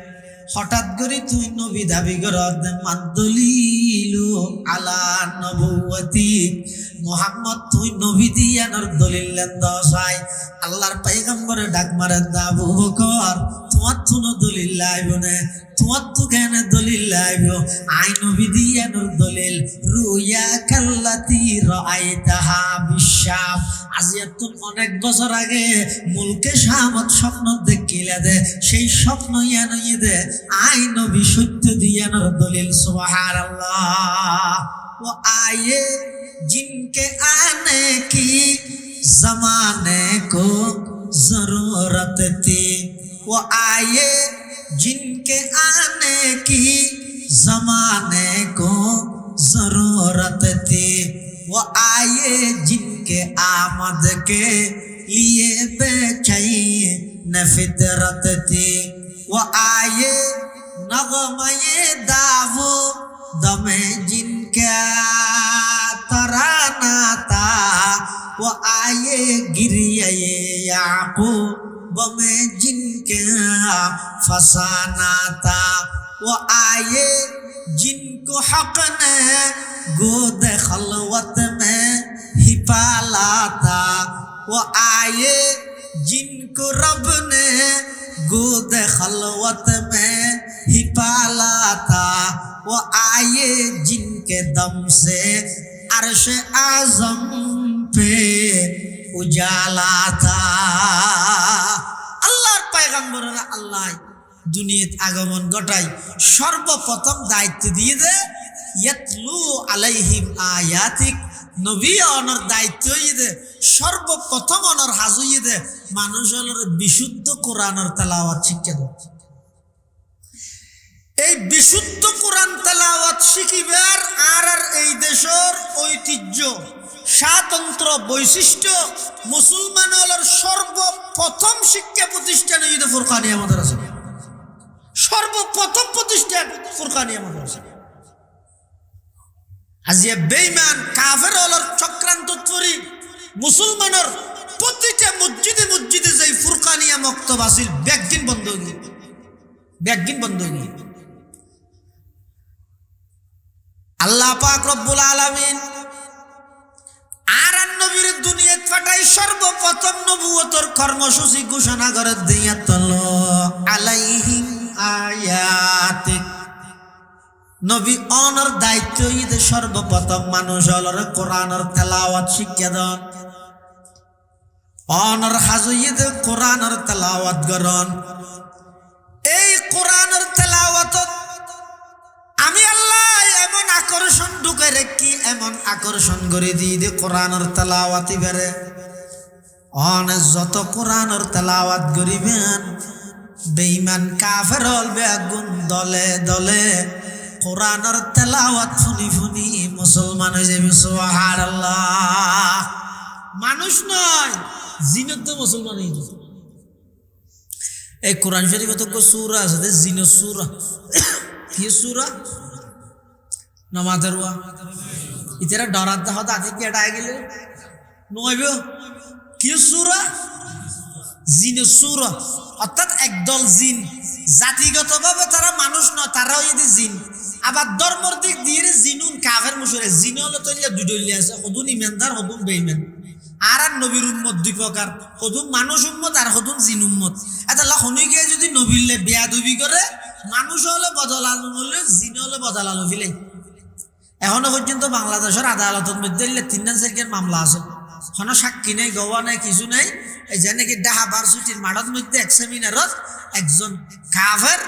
হঠাৎ করে তুই নবী দাবি করত মাদলিলু আলা নবুয়তি মুহাম্মদ তুই নবী দিয়ানোর দলিল দশাই আল্লাহর পয়গম্বরে ডাক মারে আবু বকর তোমার তো দলিল লাইব না তোমার তো কেন দলিল লাইব আই নবী দিয়ানোর দলিল রুয়া কাল্লাতি রাআইতাহা বিশাম আজি তো অনেক বছর আগে মুলকে শামত স্বপ্ন দেখিলা দে সেই স্বপ্ন ইয়ানই দে আই নবী সত্য দিয়ানোর দলিল সুবহানাল্লাহ ও আয়ে जिनके आने की जमाने को जरूरत थी वो आए जिनके आने की जमाने को जरूरत थी वो आए जिनके आमद के लिए बेचैन फितरत थी वो आए नगमे दावो दमे जिनका तराना था वो आए गिरिए याकूब में जिनके फसाना था वो आए जिनको हक ने गोद खलवत में ही पाला था वो आए जिनको रब ने गोद खलवत में ही पाला था वो आए जिनके दम से अर्श आजम पे उजाला था আল্লাহর পয়গম্বররা আল্লাহ দুনিয়াত আগমন ঘটাই সর্বপ্রথম দায়িত্ব দিয়ে দে ইয়াতলু আলাইহিম আয়াতিক নবী অনর দায়িত্ব দে সর্বপ্রথম অনর হাজুই দে মানুষের বিশুদ্ধ কোরআনের তেলাওয়াত শিক্ষা দেয় এই বিশুদ্ধ কোরআন তেলাওয়াত শিখিবার আর এই দেশের ঐতিহ্য স্বাতন্ত্র বৈশিষ্ট্য মুসলমানের সর্বপ্রথম শিক্ষা প্রতিষ্ঠান ঈদ ফুরকানিয়া মাদ্রাসা সর্বপ্রথম প্রতিষ্ঠান ফুরকানিয়া মাদ্রাসা আজিয়া বেঈমান কাফের হলর চক্রান্ত করি মুসলমানের প্রতিটা মসজিদে মসজিদে যাই ফুরকানিয়া মক্তব আসিল ব্যাকদিন বন্ধ হয়ে ব্যাগিন বন্ধ হয়ে আল্লাহ পাক রব্বুল আলামিন আর নবীর দুনিয়াত পাঠাই সর্বপ্রথম নবুয়তর কর্মসূচি ঘোষণা করে দিয়া তলো আলাইহিম আয়াতিক নবী অনর দায়িত্ব ঈদে সর্বপ্রথম মানুষ হলরে কোরআনের তেলাওয়াত শিক্ষা দেন অনর হাজু ঈদে কোরআনের তেলাওয়াত করন এই কোরআনের তেলাওয়াত আমি আল্লাহ এমন আকর্ষণ ঢুকে রেখি এমন আকর্ষণ করে দিই যে কোরআনের তেলাওয়াতি বেড়ে অনেক যত কোরআনের তেলাওয়াত করিবেন বেঈমান কাফের হলবে আগুন দলে দলে কোরআনের তেলাওয়াত শুনি শুনি মুসলমান হয়ে যাবে সুবহানাল্লাহ মানুষ নয় জিনের তো মুসলমান হয়ে যাবে এই কোরআন শরীফে তো সূরা আছে জিনের সূরা কি সূরা নামাজের ওয়া ইতারা ডরাত হতা আছে কি এটা গেলে নইব কি সূরা জিনের সূরা অর্থাৎ একদল জিন জাতিগতভাবে তারা মানুষ নয় তারাও যদি জিন আবার ধর্মের দিক দিয়ে জিনুন কাফের মুশরিক জিন হলো তো দুইডলি আছে হদুন ইমানদার হদুন বেঈমান আর নবীর উম্মত দুই প্রকার হদুন মানুষ উম্মত আর হদুন জিন উম্মত আল্লাহ হনি গিয়ে যদি নবীলে বেয়াদবি করে মানুষ হলে বদলানো হলে জিন হলে বদলানো ফিলে এখনো পর্যন্ত বাংলাদেশের আদালতের মধ্যে 3-4 মামলা আছে কোনো সাক্ষী নেই গওয়া নেই কিছু নেই এই যে নাকি ডাহা ভার্সিটির মাঠের মধ্যে এক সেমিনারত একজন কাফের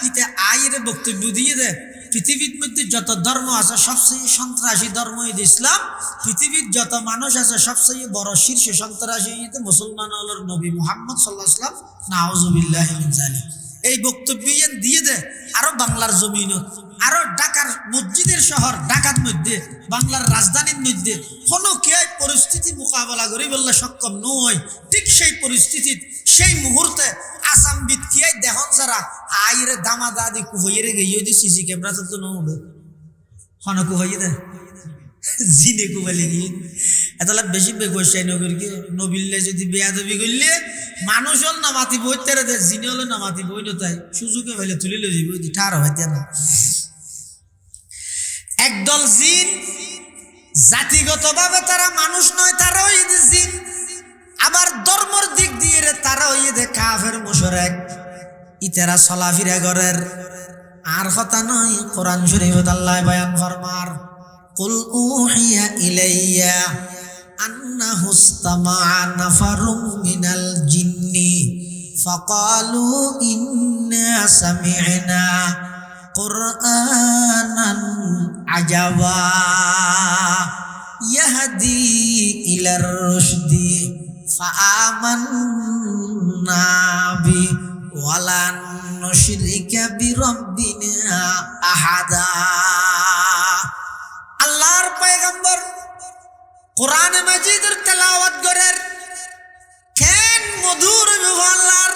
ইতে আইরে বক্তব্য দিয়ে দেয় পৃথিবীর মধ্যে যত ধর্ম আছে সবচেয়ে সন্ত্রাসী ধর্ম ইসলাম পৃথিবীর যত মানুষ আছে সবচেয়ে বড় শীর্ষ সন্ত্রাসী মুসলমান হল নবী মুহাম্মদ সাল্লাল্লাহু আলাইহি ওয়াসাল্লাম নাউযুবিল্লাহি মিন যালিক এই বক্তব্য দিয়ে দেয় আরো বাংলার জমিনত আরো ঢাকার মসজিদের শহর ঢাকার মধ্যে বাংলার রাজধানীর মধ্যে কোনো কে পরিস্থিতি মোকাবেলা করি বললে সক্ষম নয় ঠিক সেই পরিস্থিতির সেই মুহূর্তে আসাম বিৎকিয়াই দেহন ছাড়া আইরে দামা দাদি কুহইরে গিয়ে দি সিসি ক্যামেরা তো নবে হন কুহই দে জিনে কুবালি গিয়ে এতলা বেশি বেগোসাই নগর কি নবিল্লে যদি বেয়াদবি করলে মানুষ হল না মাতি বইতে রে জিনে হলে না মাতি বই নতাই সুযোগে ফেলে তুলি লই যাবি ঠার হইতে না একদল জিন জাতিগতভাবে তারা মানুষ নয় তারাও ঈদ জিন আবার ধর্মের দিক দিয়ে তারাও ঈদ কাফের মুশরিক ইতারা চলাফিরা করের আর কথা নয় কোরআন শরীফত আল্লাহ বয়ান ফরমার কুল উহিয়া ইলাইয়া আন্নাহু ইসতামা'a নাফারুম মিনাল জিন্নি ফাকালু ইন্না সামি'না কুরআনান আজাবা ইয়াহদি ইলার রুশদি ফাআমান্না বি ওয়ালান নুশরিকা বিরাব্বিনা আহাদা আল্লাহর পয়গম্বর কোরআন মাজিদের তেলাওয়াত করেন কেন মধুর আল্লাহর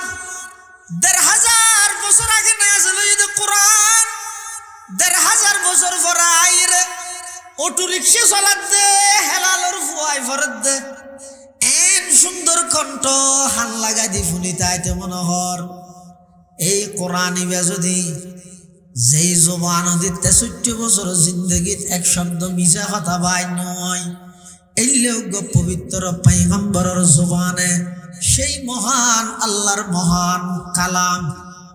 ১৫০০ বছর আগে নাযিল হইছে কোরআন ১৫০০ বছর পর আইরে অটো রিকশা চালাত দে হেলালর ফুয়াই ফরত দে এন সুন্দর কণ্ঠ হান লাগাই দি ফুনিতাইতে মনোহর এই কোরআন ইবা যদি যেই জবান দিতে ৬০ বছর জিন্দগিত এক শব্দ মিছা কথা বাই নয় এই লোক পবিত্র পয়গম্বরের জবানে সেই মহান আল্লাহর মহান কালাম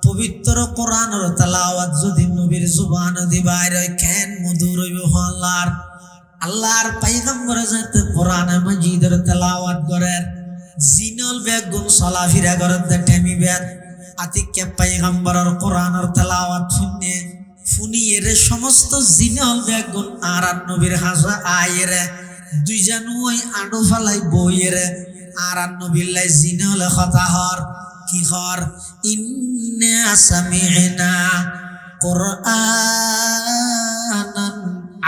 পবিত্র কোরআনের তেলাওয়াত যদি নবীর জবান দি বাইরে কেন মধুর হইব আল্লাহর পয়গম্বর যাতে কোরআন মাজিদের তেলাওয়াত করেন জিনল বেগুন চলাফিরা করেন টেমি বেদ আতিকে পয়গম্বরের কোরআনের তেলাওয়াত শুনে ফুনিয়ের সমস্ত জিনল বেগুন আর নবীর হাজা আইরে দুইজন ওই আডো ফালাই বইয়ের আর নবীল্লাই জিনল কথা হর কি হর ইন্না সামি'না কুরআনান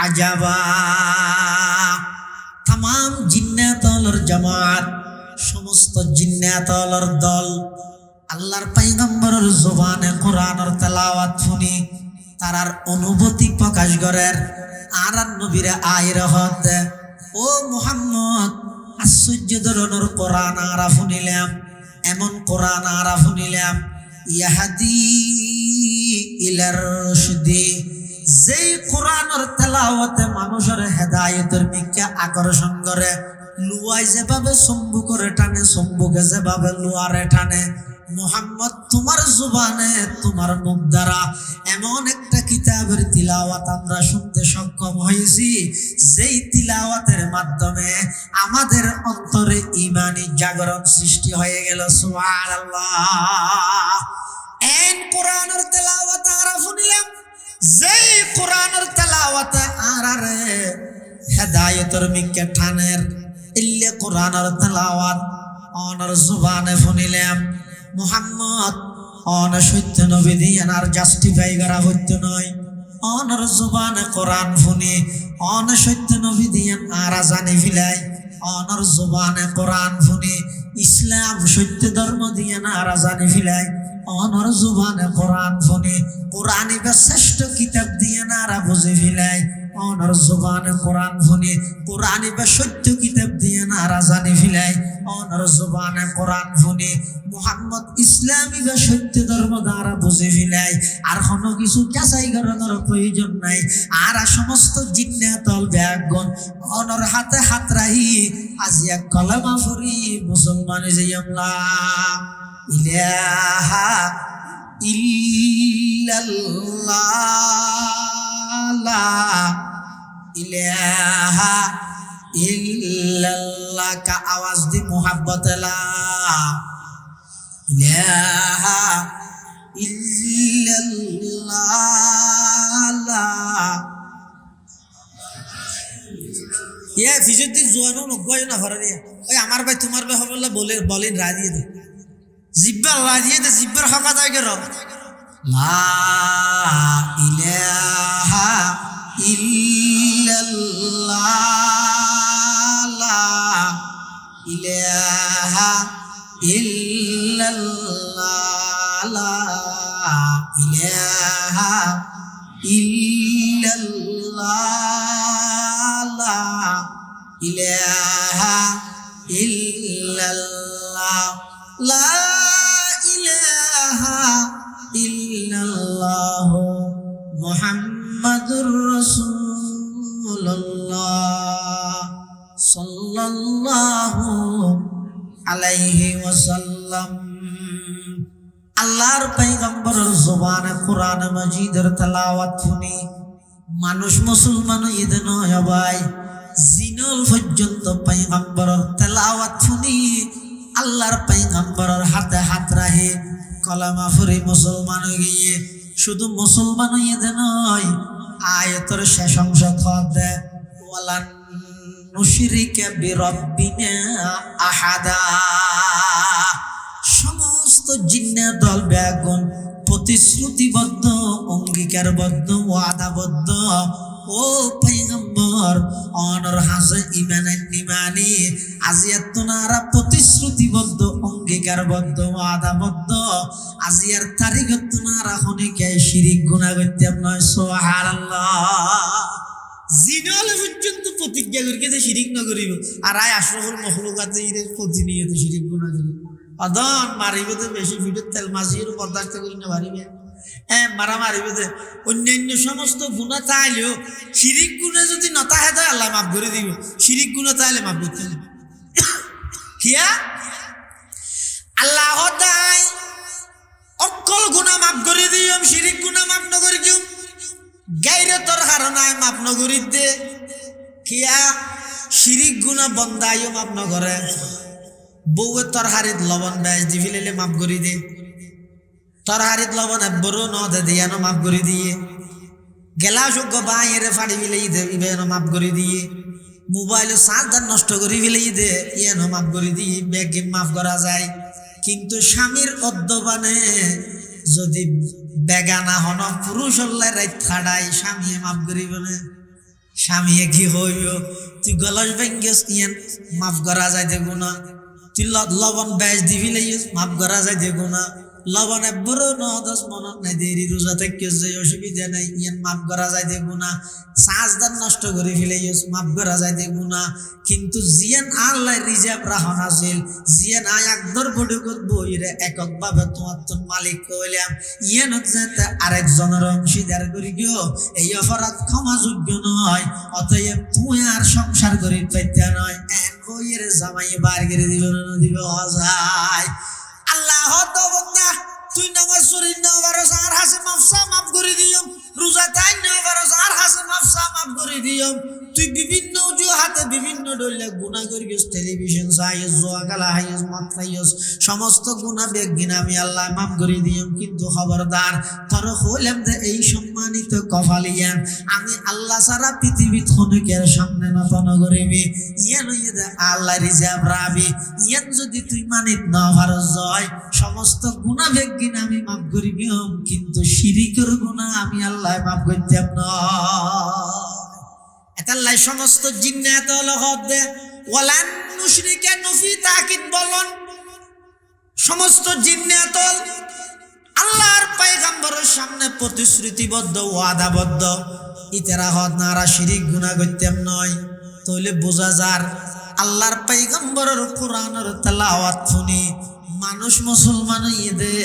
আজাবা तमाम জিন্নাতর জামাত সমস্ত জিন্নাতর দল আল্লাহর পয়গম্বরের জবানে কোরআনের তেলাওয়াত শুনি তারার অনুভূতি প্রকাশ করেন আর নবীরে আইরে হদ ও মুহাম্মদ আশ্চর্য ধরনের কোরআন আরা শুনিলাম এমন কোরআন আরা শুনিলাম ইয়াহদি ইলার রুশদি যেই কোরআনের তেলাওয়াতে মানুষের হেদায়েতের দিকে আকর্ষণ করে লুয়াই যেভাবে চম্বু করে টানে চম্বুকে যেভাবে লুয়ারে টানে মুহাম্মদ তোমার জুবানে তোমার মুখ দ্বারা এমন একটা কিতাবের তিলাওয়াত আমরা শুনতে সক্ষম হয়েছি যেই তিলাওয়াতের মাধ্যমে আমাদের অন্তরে ঈমানি জাগরণ সৃষ্টি হয়ে গেল সুবহানাল্লাহ এন কোরআনের তেলাওয়াত আমরা শুনলাম যেই কোরআনের তেলাওয়াতে আরারে হেদায়েতের মিকে ঠানের ইল্লে কোরআনের তেলাওয়াত অনর জুবানে শুনিলাম মুহাম্মদ অন সত্য নবী দিয়েন আর জাস্টিফাই করা হইতো নয় অনর জুবানে কোরআন শুনি অন সত্য নবী দিয়েন আর জানি ফিলাই অনর জুবানে কোরআন শুনি ইসলাম সত্য ধর্ম দিয়েন আর জানি ফিলাই অনর জুবানে কোরআন শুনি কোরআনই বা শ্রেষ্ঠ কিতাব দিয়ে নারা বুঝে ফিলাই অনর জুবানে কোরআন শুনি কোরআনই বা সত্য কিতাব দিয়ে নারা জানি ফিলাই অনর জুবানে কোরআন শুনি মুহাম্মদ ইসলামী বা সত্য ধর্ম দ্বারা বুঝে ফিলাই আর কোনো কিছু যাচাই করানোর প্রয়োজন নাই আর সমস্ত জিন্নাতল ব্যাগন অনর হাতে হাত রাহি আজিয়া কলেমা ফুরি মুসলমান যাইয়াম ইলাহা ইল্লাল্লাহ লা ইলাহা ইল্লাল্লাহ কা আওয়াজ দি মোহাব্বত লা ইলাহা ইল্লাল্লাহ লা ইয়া ফিজুদ্দি জোয়ানো নগয় না ফরারে ওই আমার ভাই তোমার ভাই হবে বলেন রাজিয়ে দে জিব্বা রাজিয়ে দে জিব্বার হক আদায় করো লা ইলাহা ইল্লাল্লাহ লা ইলাহা ইল্লাল্লাহ লা ইলাহা ইল্লাল্লাহ লা ইলাহা ইল্লাল্লাহ লা ইলাহা ইল্লাল্লাহ মুহাম্মাদুর রাসূলুল্লাহ সাল্লাল্লাহু আলাইহি ওয়াসাল্লাম আল্লাহর পয়গম্বরের জবানে কোরআন মাজিদের তেলাওয়াত শুনি মানুষ মুসলমান ঈদ নয় ভাই জিনল পর্যন্ত পয়গম্বরের তেলাওয়াত শুনি আল্লাহর পয়গম্বরের হাতে হাত রাখে কলেমা ফুরি মুসলমান গিয়ে শুধু মুসলমান ঈদ নয় আয়াতের শেষ অংশ থাকে ওয়ালান নুশরিকা বিরাব্বিনা আহাদা সমস্ত জিন্নাত দল বেগুন প্রতিশ্রুতিবদ্ধ অঙ্গীকারবদ্ধ ওয়াদাবদ্ধ ও পয়গম্বর অনর হাসে ইমানের নিমানি আজিয়াত তোনারা প্রতিশ্রুতিবদ্ধ অঙ্গীকারবদ্ধ ওয়াদাবদ্ধ আজিয়ার তারিখ তোনারা হনিকে শিরিক গুনাহ করতে নয় সুবহানাল্লাহ জিনাল পর্যন্ত প্রতিজ্ঞা করিকে যে শিরিক না করিব আর আয় আশরাফুল মখলুকাতে ইরের প্রতিনিয়ত শিরিক গুনাহ করিব অদন মারিবে তো বেশি ভিডিও তেল মাঝির বরদাস্ত করি না মারিবে মারা মারিবে যে অন্যান্য সমস্ত গুণা চাইলেও শিরিক গুণা যদি নতাহে দেয় আল্লাহ মাফ করে দিব শিরিক গুণা চাইলে মাফ করতে হবে কিয়া আল্লাহ দায় অকল গুণা মাফ করে দিও শিরিক গুণা মাফ ন করে দিও গায়রতর কারণে মাফ ন করি দে কিয়া শিরিক গুণা বন্দাইও মাফ ন করে বউয়ের তরহারিত লবণ বেশ দি ফেলে মাফ করে দে তরহারিত লবণ বড় ন দে দিয়ে মাফ করে দিয়ে গেলা যোগ্য বাইরে ফাড়ি ফেলেই দে ইবেন মাফ করে দিয়ে মোবাইলে চার্জার নষ্ট করে ফেলেই দে ইয়েন মাফ করে দিয়ে ব্যাগে মাফ করা যায় কিন্তু স্বামীর অদ্যবানে যদি বেগানা হন পুরুষ হল্লাই রাত খাড়াই স্বামীয়ে মাফ করিব না স্বামীয়ে কি হইব তুই গলস ভেঙ্গেস ইয়েন মাফ করা যায় দেখো না তুই লবণ বেশ দিবি মাফ করা যায় দেখো না লবণ বড় 9-10 মনত নাই দেরি রোজা থেকে যে অসুবিধা নাই ইয়ান মাফ করা যায় দেব না সাজদার নষ্ট করে ফেলে মাফ করা যায় দেব না কিন্তু জিয়ান আল্লাহ রিজার্ভ রাখন আছিল জিয়ান আয় একদর বড়কত বইরে এককভাবে তোমার তোর মালিক কইলাম ইয়ান যাতে আরেকজনের অংশীদার করি গিয়ে এই অপরাধ ক্ষমাযোগ্য নয় অতএব তুই আর সংসার করি পাইতে নয় এক বইয়ের জামাই বার করে দিবে না দিবে যায় আল্লাহ দবনা তুই নামাজ শরীর না পারস আর হাসে মাফসা মাফ করে দিও রোজা তাই না পারস আর হাসে মাফসা মাফ করে দিও তুই বিভিন্ন অজুহাতে বিভিন্ন ডলে গুনাহ করিস টেলিভিশন চাইস জোয়া খেলা হাইস মদ খাইস সমস্ত গুনাহ বেগিন আমি আল্লাহ মাফ করে দিও কিন্তু খবরদার তোর হইলাম যে এই সম্মানিত কপালিয়ান আমি আল্লাহ সারা পৃথিবীত খনিকের সামনে নত করিবি ইয়ান ইয়ে আল্লাহ রিজার্ভ রাবি ইয়ান যদি তুই মানিত না পারস জয় সমস্ত গুনাহ বেগিন আমি মাফ করি দিম কিন্তু শিরিকের গুনাহ আমি আল্লাহ মাফ করতাম না এতাল্লাই সমস্ত জিন্নাত লগত দে ওয়ালান মুশরিকা নফি তাকিদ বলন সমস্ত জিন্নাত আল্লাহর পয়গম্বরের সামনে প্রতিশ্রুতিবদ্ধ ওয়াদাবদ্ধ ইতারা হদ নারা শিরিক গুনাহ করতাম নয় তাহলে বোঝা যার আল্লাহর পয়গম্বরের কোরআনের তেলাওয়াত শুনি মানুষ মুসলমান হইয়ে দে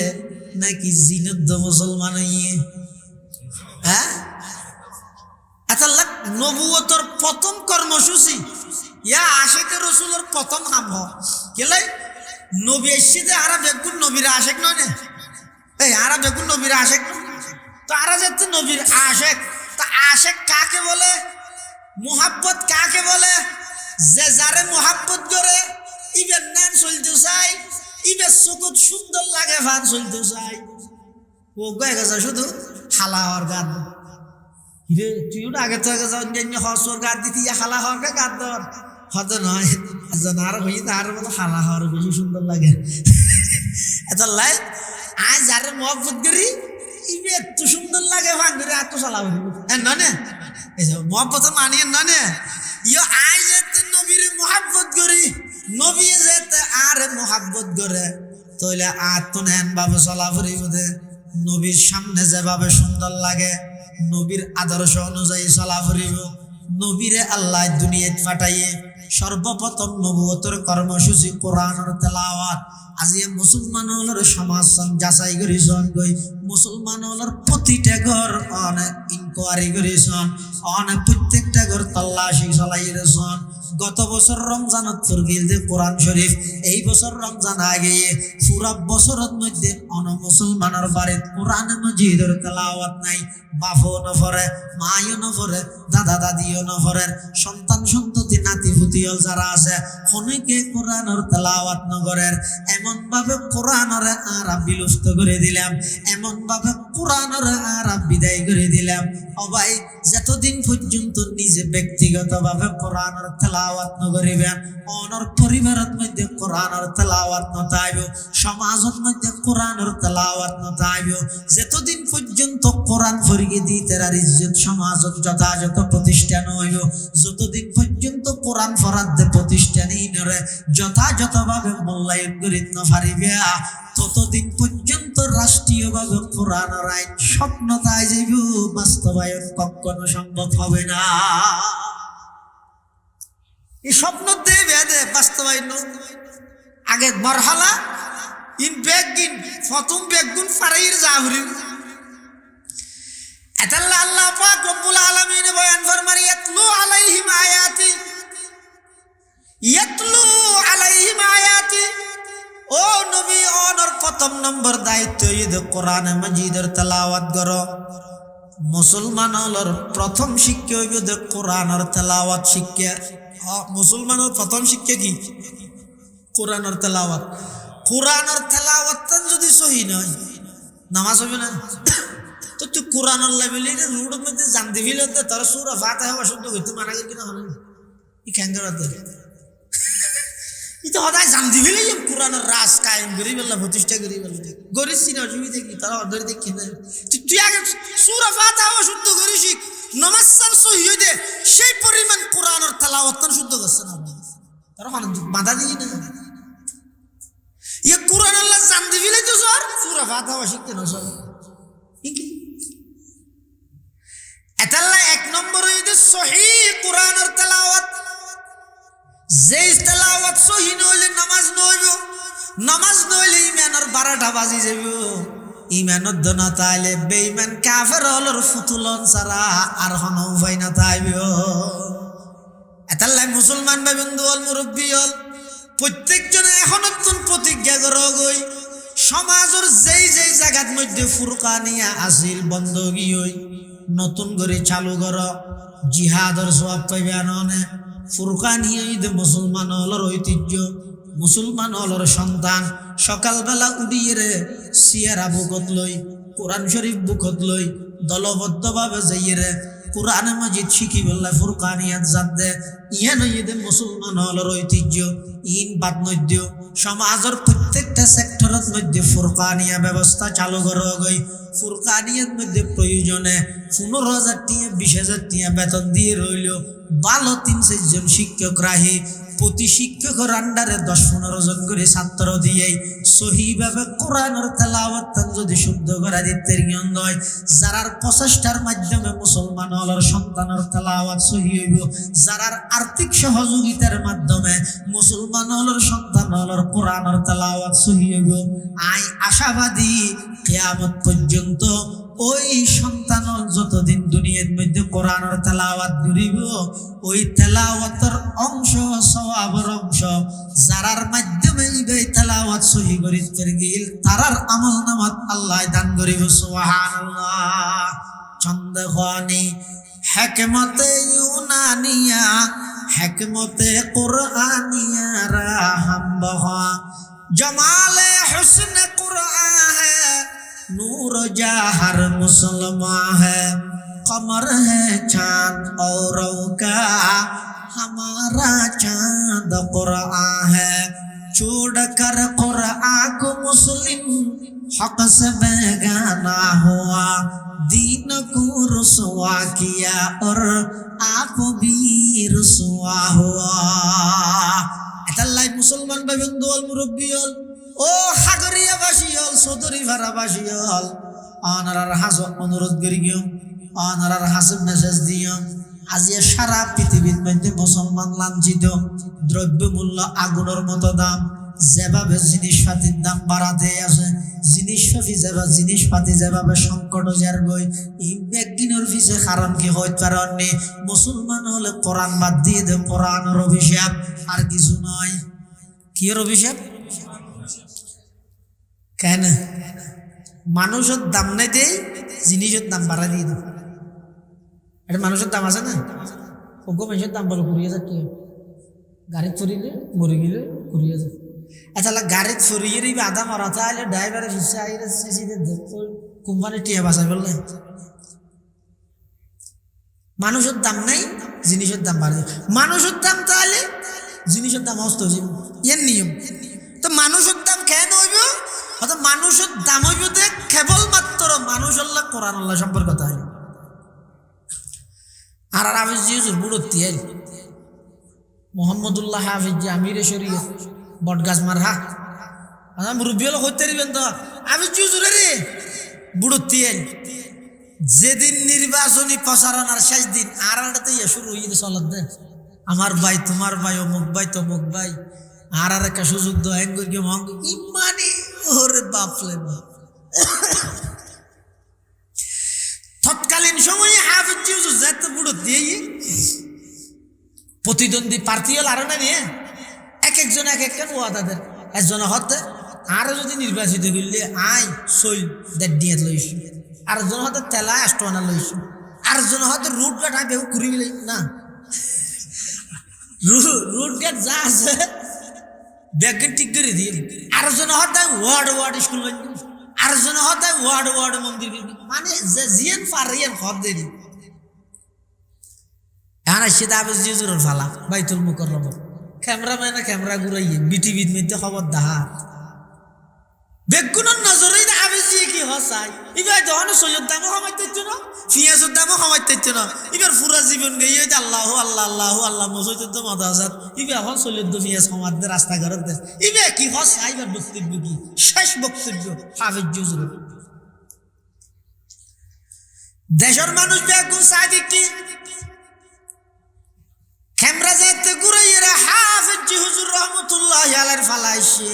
নাকি জিনত মুসলমান হইয়ে হ্যাঁ নবুয়তর প্রথম কর্মসূচি ইয়া আশেকে রসুলের প্রথম কাম কেলে নবী এসে আরা বেগুন নবীর আশেক নয় না এই আরা বেগুন নবীর আশেক তো আরা যাতে নবীর আশেক তা আশেক কাকে বলে মুহাব্বত কাকে বলে যে যারে মুহাব্বত করে ইবের নান চলতে চাই ইবের চকুত সুন্দর লাগে ফান চলতে চাই ও গয়ে গেছে শুধু হালা হওয়ার গান রে তুই আগে তো আগে যাও অন্যান্য হসর গাদ দিতি হালা হওয়ার গাদ দর হয়তো নয় আর হই তার মতো হালা হওয়ার বেশি সুন্দর লাগে এত লাই আজ যারে মহব্বত করি ইবে এত সুন্দর লাগে ভাঙ করে এত চালা ননে এই যে মহব্বত মানিয়ে ননে ইয়ে আজ যেতে নবীর মহব্বত করি নবী যেতে আর মহব্বত করে তাহলে আর তো নেন ভাবে চলা ফুরি বোধে নবীর সামনে যেভাবে সুন্দর লাগে নবীর আদর্শ অনুযায়ী চলা ফুরিব নবীরে আল্লাহ দুনিয়াত পাঠাইয়ে সর্বপ্রথম নবুয়তের কর্মসূচি কোরআনের তেলাওয়াত আজি মুসলমান হলের সমাজ যাচাই করেছেন গই মুসলমান হলের প্রতিটা ঘর অনেক ইনকোয়ারি করেছেন অনেক প্রত্যেকটা ঘর তল্লাশি চলাই রেছেন গত বছর রমজানত ফুরগিল যে কোরআন শরীফ এই বছর রমজান আগে পুরা বছরের মধ্যে অন মুসলমানের বাড়িতে কোরআন মজিদের তেলাওয়াত নাই বাপও নফরে মায়ও নফরে দাদা দাদিও নফরের সন্তান সন্ততি নাতি ফুতিও যারা আছে অনেকে কোরআনের তেলাওয়াত নগরের এমন ভাবে কোরআনের আরাব বিলুপ্ত করে দিলাম এমন ভাবে কোরআনের আরাব বিদায় করে দিলাম সবাই যতদিন পর্যন্ত নিজে ব্যক্তিগতভাবে কোরআনের তেলাওয়াত নগরিবেন অনর পরিবারের মধ্যে কোরআনের তেলাওয়াত নতাইব সমাজের মধ্যে কোরআনের তেলাওয়াত নতাইব যতদিন পর্যন্ত কোরআন ফরিয়ে দিই তার ইজ্জত সমাজত যথাযথ প্রতিষ্ঠান হইব যতদিন পর্যন্ত কোরআন ফরাদ্দে প্রতিষ্ঠানই নরে যথাযথভাবে মূল্যায়ন করিত না পারিবে ততদিন পর্যন্ত রাষ্ট্রীয়ভাবে কোরআনের আইন স্বপ্নতায় যাইব বাস্তবায়ন কখনো সম্ভব হবে না এই স্বপ্ন দেবে বেদে বাস্তবায়ন আগে মরহালা ইন বেগিন প্রথম বেগুন ফারাইর জাহরি এতাল্লাহ আল্লাহ পাক রব্বুল আলামিন বয়ান ফরমান ইয়াতলু আলাইহিম আয়াতি ও নবী অনর প্রথম নম্বর দায়িত্ব ঈদ কোরআন মাজিদের তেলাওয়াত করো মুসলমান হলর প্রথম শিক্ষা হইব যে কোরআনের তেলাওয়াত শিক্ষা মুসলমানের প্রথম শিক্ষা কি কোরআনের তেলাওয়াত কোরআনের তেলাওয়াত যদি সহি নয় নামাজ হবে না তো তুই কোরআনের লেভেলে রোডের মধ্যে জান দিবি তার সুরা ফাতিহা শুদ্ধ হইতে মানা গেল কিনা হলো ই ক্যাঙ্গার ইতো সদায় জান দিবি কোরআনের রাজ কায়েম করি বললা প্রতিষ্ঠা করি বললা গরিব সিনে অসুবিধা কি তারা অর্ধের দেখি না তুই আগে সুরা ফাতিহা শুদ্ধ করি শিখ নামাজ সান সহি হই দে সেই পরিমাণ কোরআনের তেলাওয়াত শুদ্ধ করছে না তারা মানে বাধা দিই না ইয়ে কোরআন আল্লাহ জান দিবি তো স্যার সুরা ফাতাওয়া শিখতে নসল কি এতাল্লা এক নম্বর হইতে সহিহ কোরআনের তেলাওয়াত যে তেলাওয়াত সহিহ নইলে নামাজ নইব নামাজ নইলে ইমানের 12টা বাজি যাব ইমানত দনা তাইলে বেঈমান কাফের হলর ফুতুলন ছাড়া আর হন উপায় না তাইব এতাল্লা মুসলমান ভাই বন্ধু হল মুরব্বী হল প্রত্যেকজনে এখন নতুন প্রতিজ্ঞা করগই সমাজের যেই যেই জায়গার মধ্যে ফুরকানিয়া আসিল বন্ধগী হই নতুন করে চালু কর জিহাদর সওয়াব পাইবে আননে ফুরকানিয়া ঈদ মুসলমান হলর ঐতিহ্য মুসলমান হলর সন্তান সকালবেলা উড়িয়ে রে সিয়ারা বুকত লই কোরআন শরীফ বুকত লই দলবদ্ধভাবে যাইয়ে রে কোরআন মাজিদ শিখি বললা ফুরকানিয়াত জাত দে ইয়া নইদে মুসলমান হলর ঐতিহ্য ইন বাদ নদ্য সমাজের প্রত্যেকটা সেক্টরের মধ্যে ফুরকানিয়া ব্যবস্থা চালু করা গই ফুরকানিয়ার মধ্যে প্রয়োজনে 15,000 টাকা 20,000 টাকা বেতন দিয়ে রইল ভালো 3-4 জন শিক্ষক রাহি প্রতি শিক্ষকের আন্ডারে 10-15 জন করে ছাত্র দিয়ে সহিভাবে কোরআনের তেলাওয়াত যদি শুদ্ধ করা দিতে জ্ঞান হয় যারার প্রচেষ্টার মাধ্যমে মুসলমান হলর সন্তানের তেলাওয়াত সহি হইব যারার আর্থিক সহযোগিতার মাধ্যমে মুসলমান হলর সন্তান হলর কোরআনের তেলাওয়াত সহি হইব আই আশাবাদী কিয়ামত পর্যন্ত ওই সন্তান যতদিন দুনিয়ার মধ্যে কোরআনের তেলাওয়াত করিব ওই তেলাওয়াতের অংশ সওয়াবের অংশ যারার মাধ্যমে এই তেলাওয়াত সহি করিতে গিল তারার আমলনামাত আল্লাহ দান করিব সুবহানাল্লাহ চন্দ্রখানি হিকমতে ইউনানিয়া হিকমতে কুরআনিয়া রাহম বহা জমালে হুসন কুরআন है नूर जहर मुसलमान है कमर है चांद औरों का हमारा चांद कुरान है छोड़ कर कुरान को मुस्लिम हक से बेगाना हुआ दीन को रुसवा किया और आप भी रुसवा हुआ এতাল্লাই মুসলমান ভাই বন্ধু হল মুরব্বী হল ও হাগরিয়াবাসী হল চৌধুরী ভাড়াবাসী হল অনারার হাস অনুরোধ করি গিয়ে অনারার হাসে মেসেজ দিও আজি সারা পৃথিবীর মধ্যে মুসলমান লাঞ্ছিত দ্রব্য মূল্য আগুনের মতো দাম যেভাবে জিনিসপাতির দাম বাড়াতে আছে জিনিসপাতি যেভাবে সংকট যার গই এই একদিনের পিছে কারণ কি হইতে পারেননি মুসলমান হলে কোরআন বাদ দিয়ে দে কোরআনের অভিশাপ আর কিছু নয় কি এর অভিশাপ কেন মানুষের দাম নাই দেই জিনিসের দাম বাড়া দিয়ে দেয় এটা মানুষের দাম আছে না ওগো মানুষের দাম বলো 20,000 টাকা গাড়ি চড়িলে মরে গেলে 20,000 আচ্ছা গাড়ি চড়িয়ে আধা মরা চাইলে ড্রাইভারের হিসে আইলে সিসিতে কোম্পানি টিয়া বাঁচাই বললেন মানুষের দাম নাই জিনিসের দাম বাড়ে মানুষের দাম চাইলে জিনিসের দাম অস্ত এর নিয়ম তো মানুষের দাম কেন হইব অর্থাৎ মানুষের দাম হইব যে কেবলমাত্র মানুষ আল্লাহ কোরআন আল্লাহ সম্পর্ক তাই আর হাফিজ জি বুড়ো তিয়াই মোহাম্মদুল্লাহ হাফিজ জি আমিরে শরীয়ত বটগাছ মারহা মুরব্বী হলো হইতে দিবেন তো আমি জুজুরে রে বুড়ো তিয়াই যেদিন নির্বাচনী প্রচারণার শেষ দিন আর শুরু হয়ে চলত দে আমার ভাই তোমার ভাই অমুক ভাই তমুক ভাই আর একটা সুযোগ দো ইমানি ওরে বাপলে বাপ তৎকালীন সময়ে হাফিজ জি যেতে বুড়ো দিয়ে প্রতিদ্বন্দ্বী প্রার্থী হল আরো না নিয়ে এক একজন এক একটা ওয়াদাদের একজন হতে আরো যদি নির্বাচিত করলে আই সই দেড় দিয়ে লইস আরেকজন হতে তেলা 8 আনা লইস আরেকজন হতে রুট গাট আই বেউ ঘুরি না রুট গাট যা আছে ব্যাগ ঠিক করে দিয়ে আরেকজন হতে ওয়ার্ড স্কুল আরেকজন হতে ওয়ার্ড মন্দির মানে যে জিয়ান ফারিয়ান হদ দেরি এখন সেটা আবার জিজুরের ফালা বাইতুল মুকাররম ক্যামেরাম্যানে ক্যামেরা ঘুরাইয়ে বিটিভির মধ্যে খবর দাহার বেগুনের নজরেই আবেজি কি হসাই ইবে যখন সৈয়দ দামও কমাইতে না পিঁয়াজের দামও কমাইতে না এবার পুরা জীবন গিয়ে আল্লাহ আল্লাহ আল্লাহ আল্লাহ মসজিদ মাদাসাত ইবে এখন সৈয়দ পিঁয়াজ কমাতে রাস্তা ঘরত দেশ ইবে কি হসাই এবার বক্তব্য কি শেষ বক্তব্য হাফিজ হুজুর দেশের মানুষ বেগুন সাদিক কি ক্যামেরা যাতে ঘুরাইয়া হাফিজ হুজুর রহমতুল্লাহি আলাইহি ফালাইছে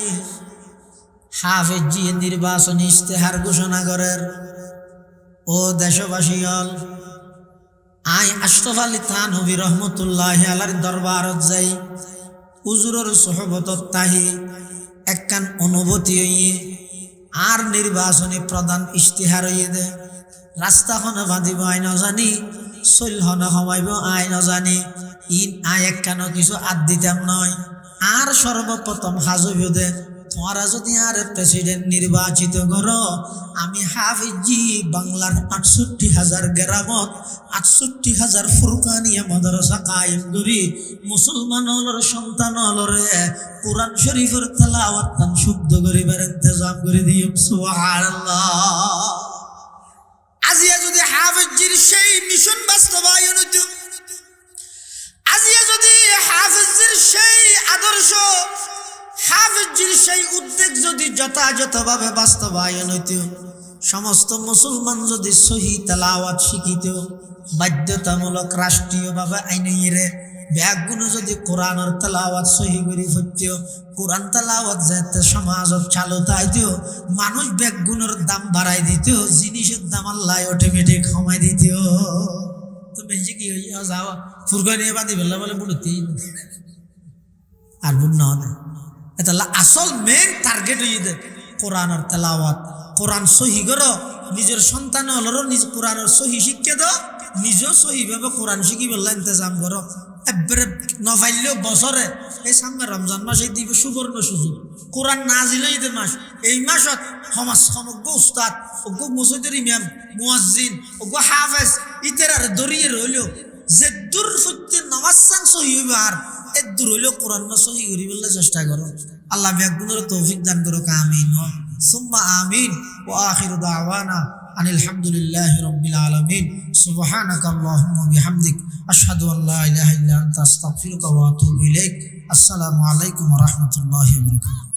হাফিজ জি নির্বাচনী ইশতেহার ঘোষণা করেন ও দেশবাসী হল আই আশরাফ আলী থানভী রহমতুল্লাহি আলাইহি দরবারত যাই হুজুরের সোহবতত তাহি একখান অনুভূতি হইয়ে আর নির্বাচনী প্রধান ইশতেহার হইয়ে দে রাস্তাখনে বাঁধিব আই নজানি চলহনে সমাইব আই নজানি ইন আই একখানো কিছু আদ দিতাম নয় আর সর্বপ্রথম হাজব দে তোমরা যদি আর প্রেসিডেন্ট নির্বাচিত করো আমি হাফিজি বাংলার ৬৮,০০০ গ্রামত ৬৮,০০০ ফুরকানিয়া মাদ্রাসা কায়েম করি মুসলমান হলর সন্তান হলরে কুরআন শরীফের তেলাওয়াত তান শুদ্ধ করিবার ইন্তজাম করে দিও সুবহানাল্লাহ। আজিয়া যদি হাফিজির সেই মিশন বাস্তবায়ন হইতো আজিয়া যদি হাফিজির সেই আদর্শ হাফিজির সেই উদ্যোগ যদি যথাযথভাবে বাস্তবায়ন হইত সমস্ত মুসলমান যদি সহি তেলাওয়াত শিখিত বাধ্যতামূলক রাষ্ট্রীয়ভাবে আইনে ব্যাগগুলো যদি কোরআনের তেলাওয়াত সহি করে ফুটত কোরআন তেলাওয়াত যাতে সমাজত চালু তাইত মানুষ ব্যাগগুলোর দাম বাড়াই দিত জিনিসের দাম আল্লাহ অটোমেটিক কমাই দিত তো বেশি কি হইয়া যাওয়া ফুরগানিয়ে বাঁধি বেলা বলে বলতে আর বুঝ না এটা আসল মেন টার্গেট হয়ে দে কোরআনের তেলাওয়াত কোরআন সহি করো নিজের সন্তান হলেরও নিজ কোরআনের সহি শিক্ষা দাও নিজেও সহিভাবে কোরআন শিখি বললা ইন্তজাম করো একবারে নফাইলেও বছরে এই সামনে রমজান মাস এই দিবে সুবর্ণ সুযোগ কোরআন নাজিল ঈদের মাস এই মাসত সমাজ সমগ্র উস্তাদ অজ্ঞ মসজিদের ইমাম মুয়াজ্জিন অজ্ঞ হাফেজ ইতের আর দরিয়ে রইল যে দূর সত্যি নামাজ চান সহি হইব আর দূর হইলেও কোরআন সহি করি বললে চেষ্টা করো আল্লাহ ব্যাগুনের তৌফিক দান করো আমিন সুম্মা আমিন ওয়া আখিরু দাওয়ানা আনিল হামদুলিল্লাহি রাব্বিল আলামিন সুবহানাকা আল্লাহুম্মা বিহামদিক আশহাদু আল লা ইলাহা ইল্লা আনতা আস্তাগফিরুকা ওয়া আতুবু ইলাইক আসসালামু আলাইকুম ওয়া রাহমাতুল্লাহি ওয়া বারাকাতুহু।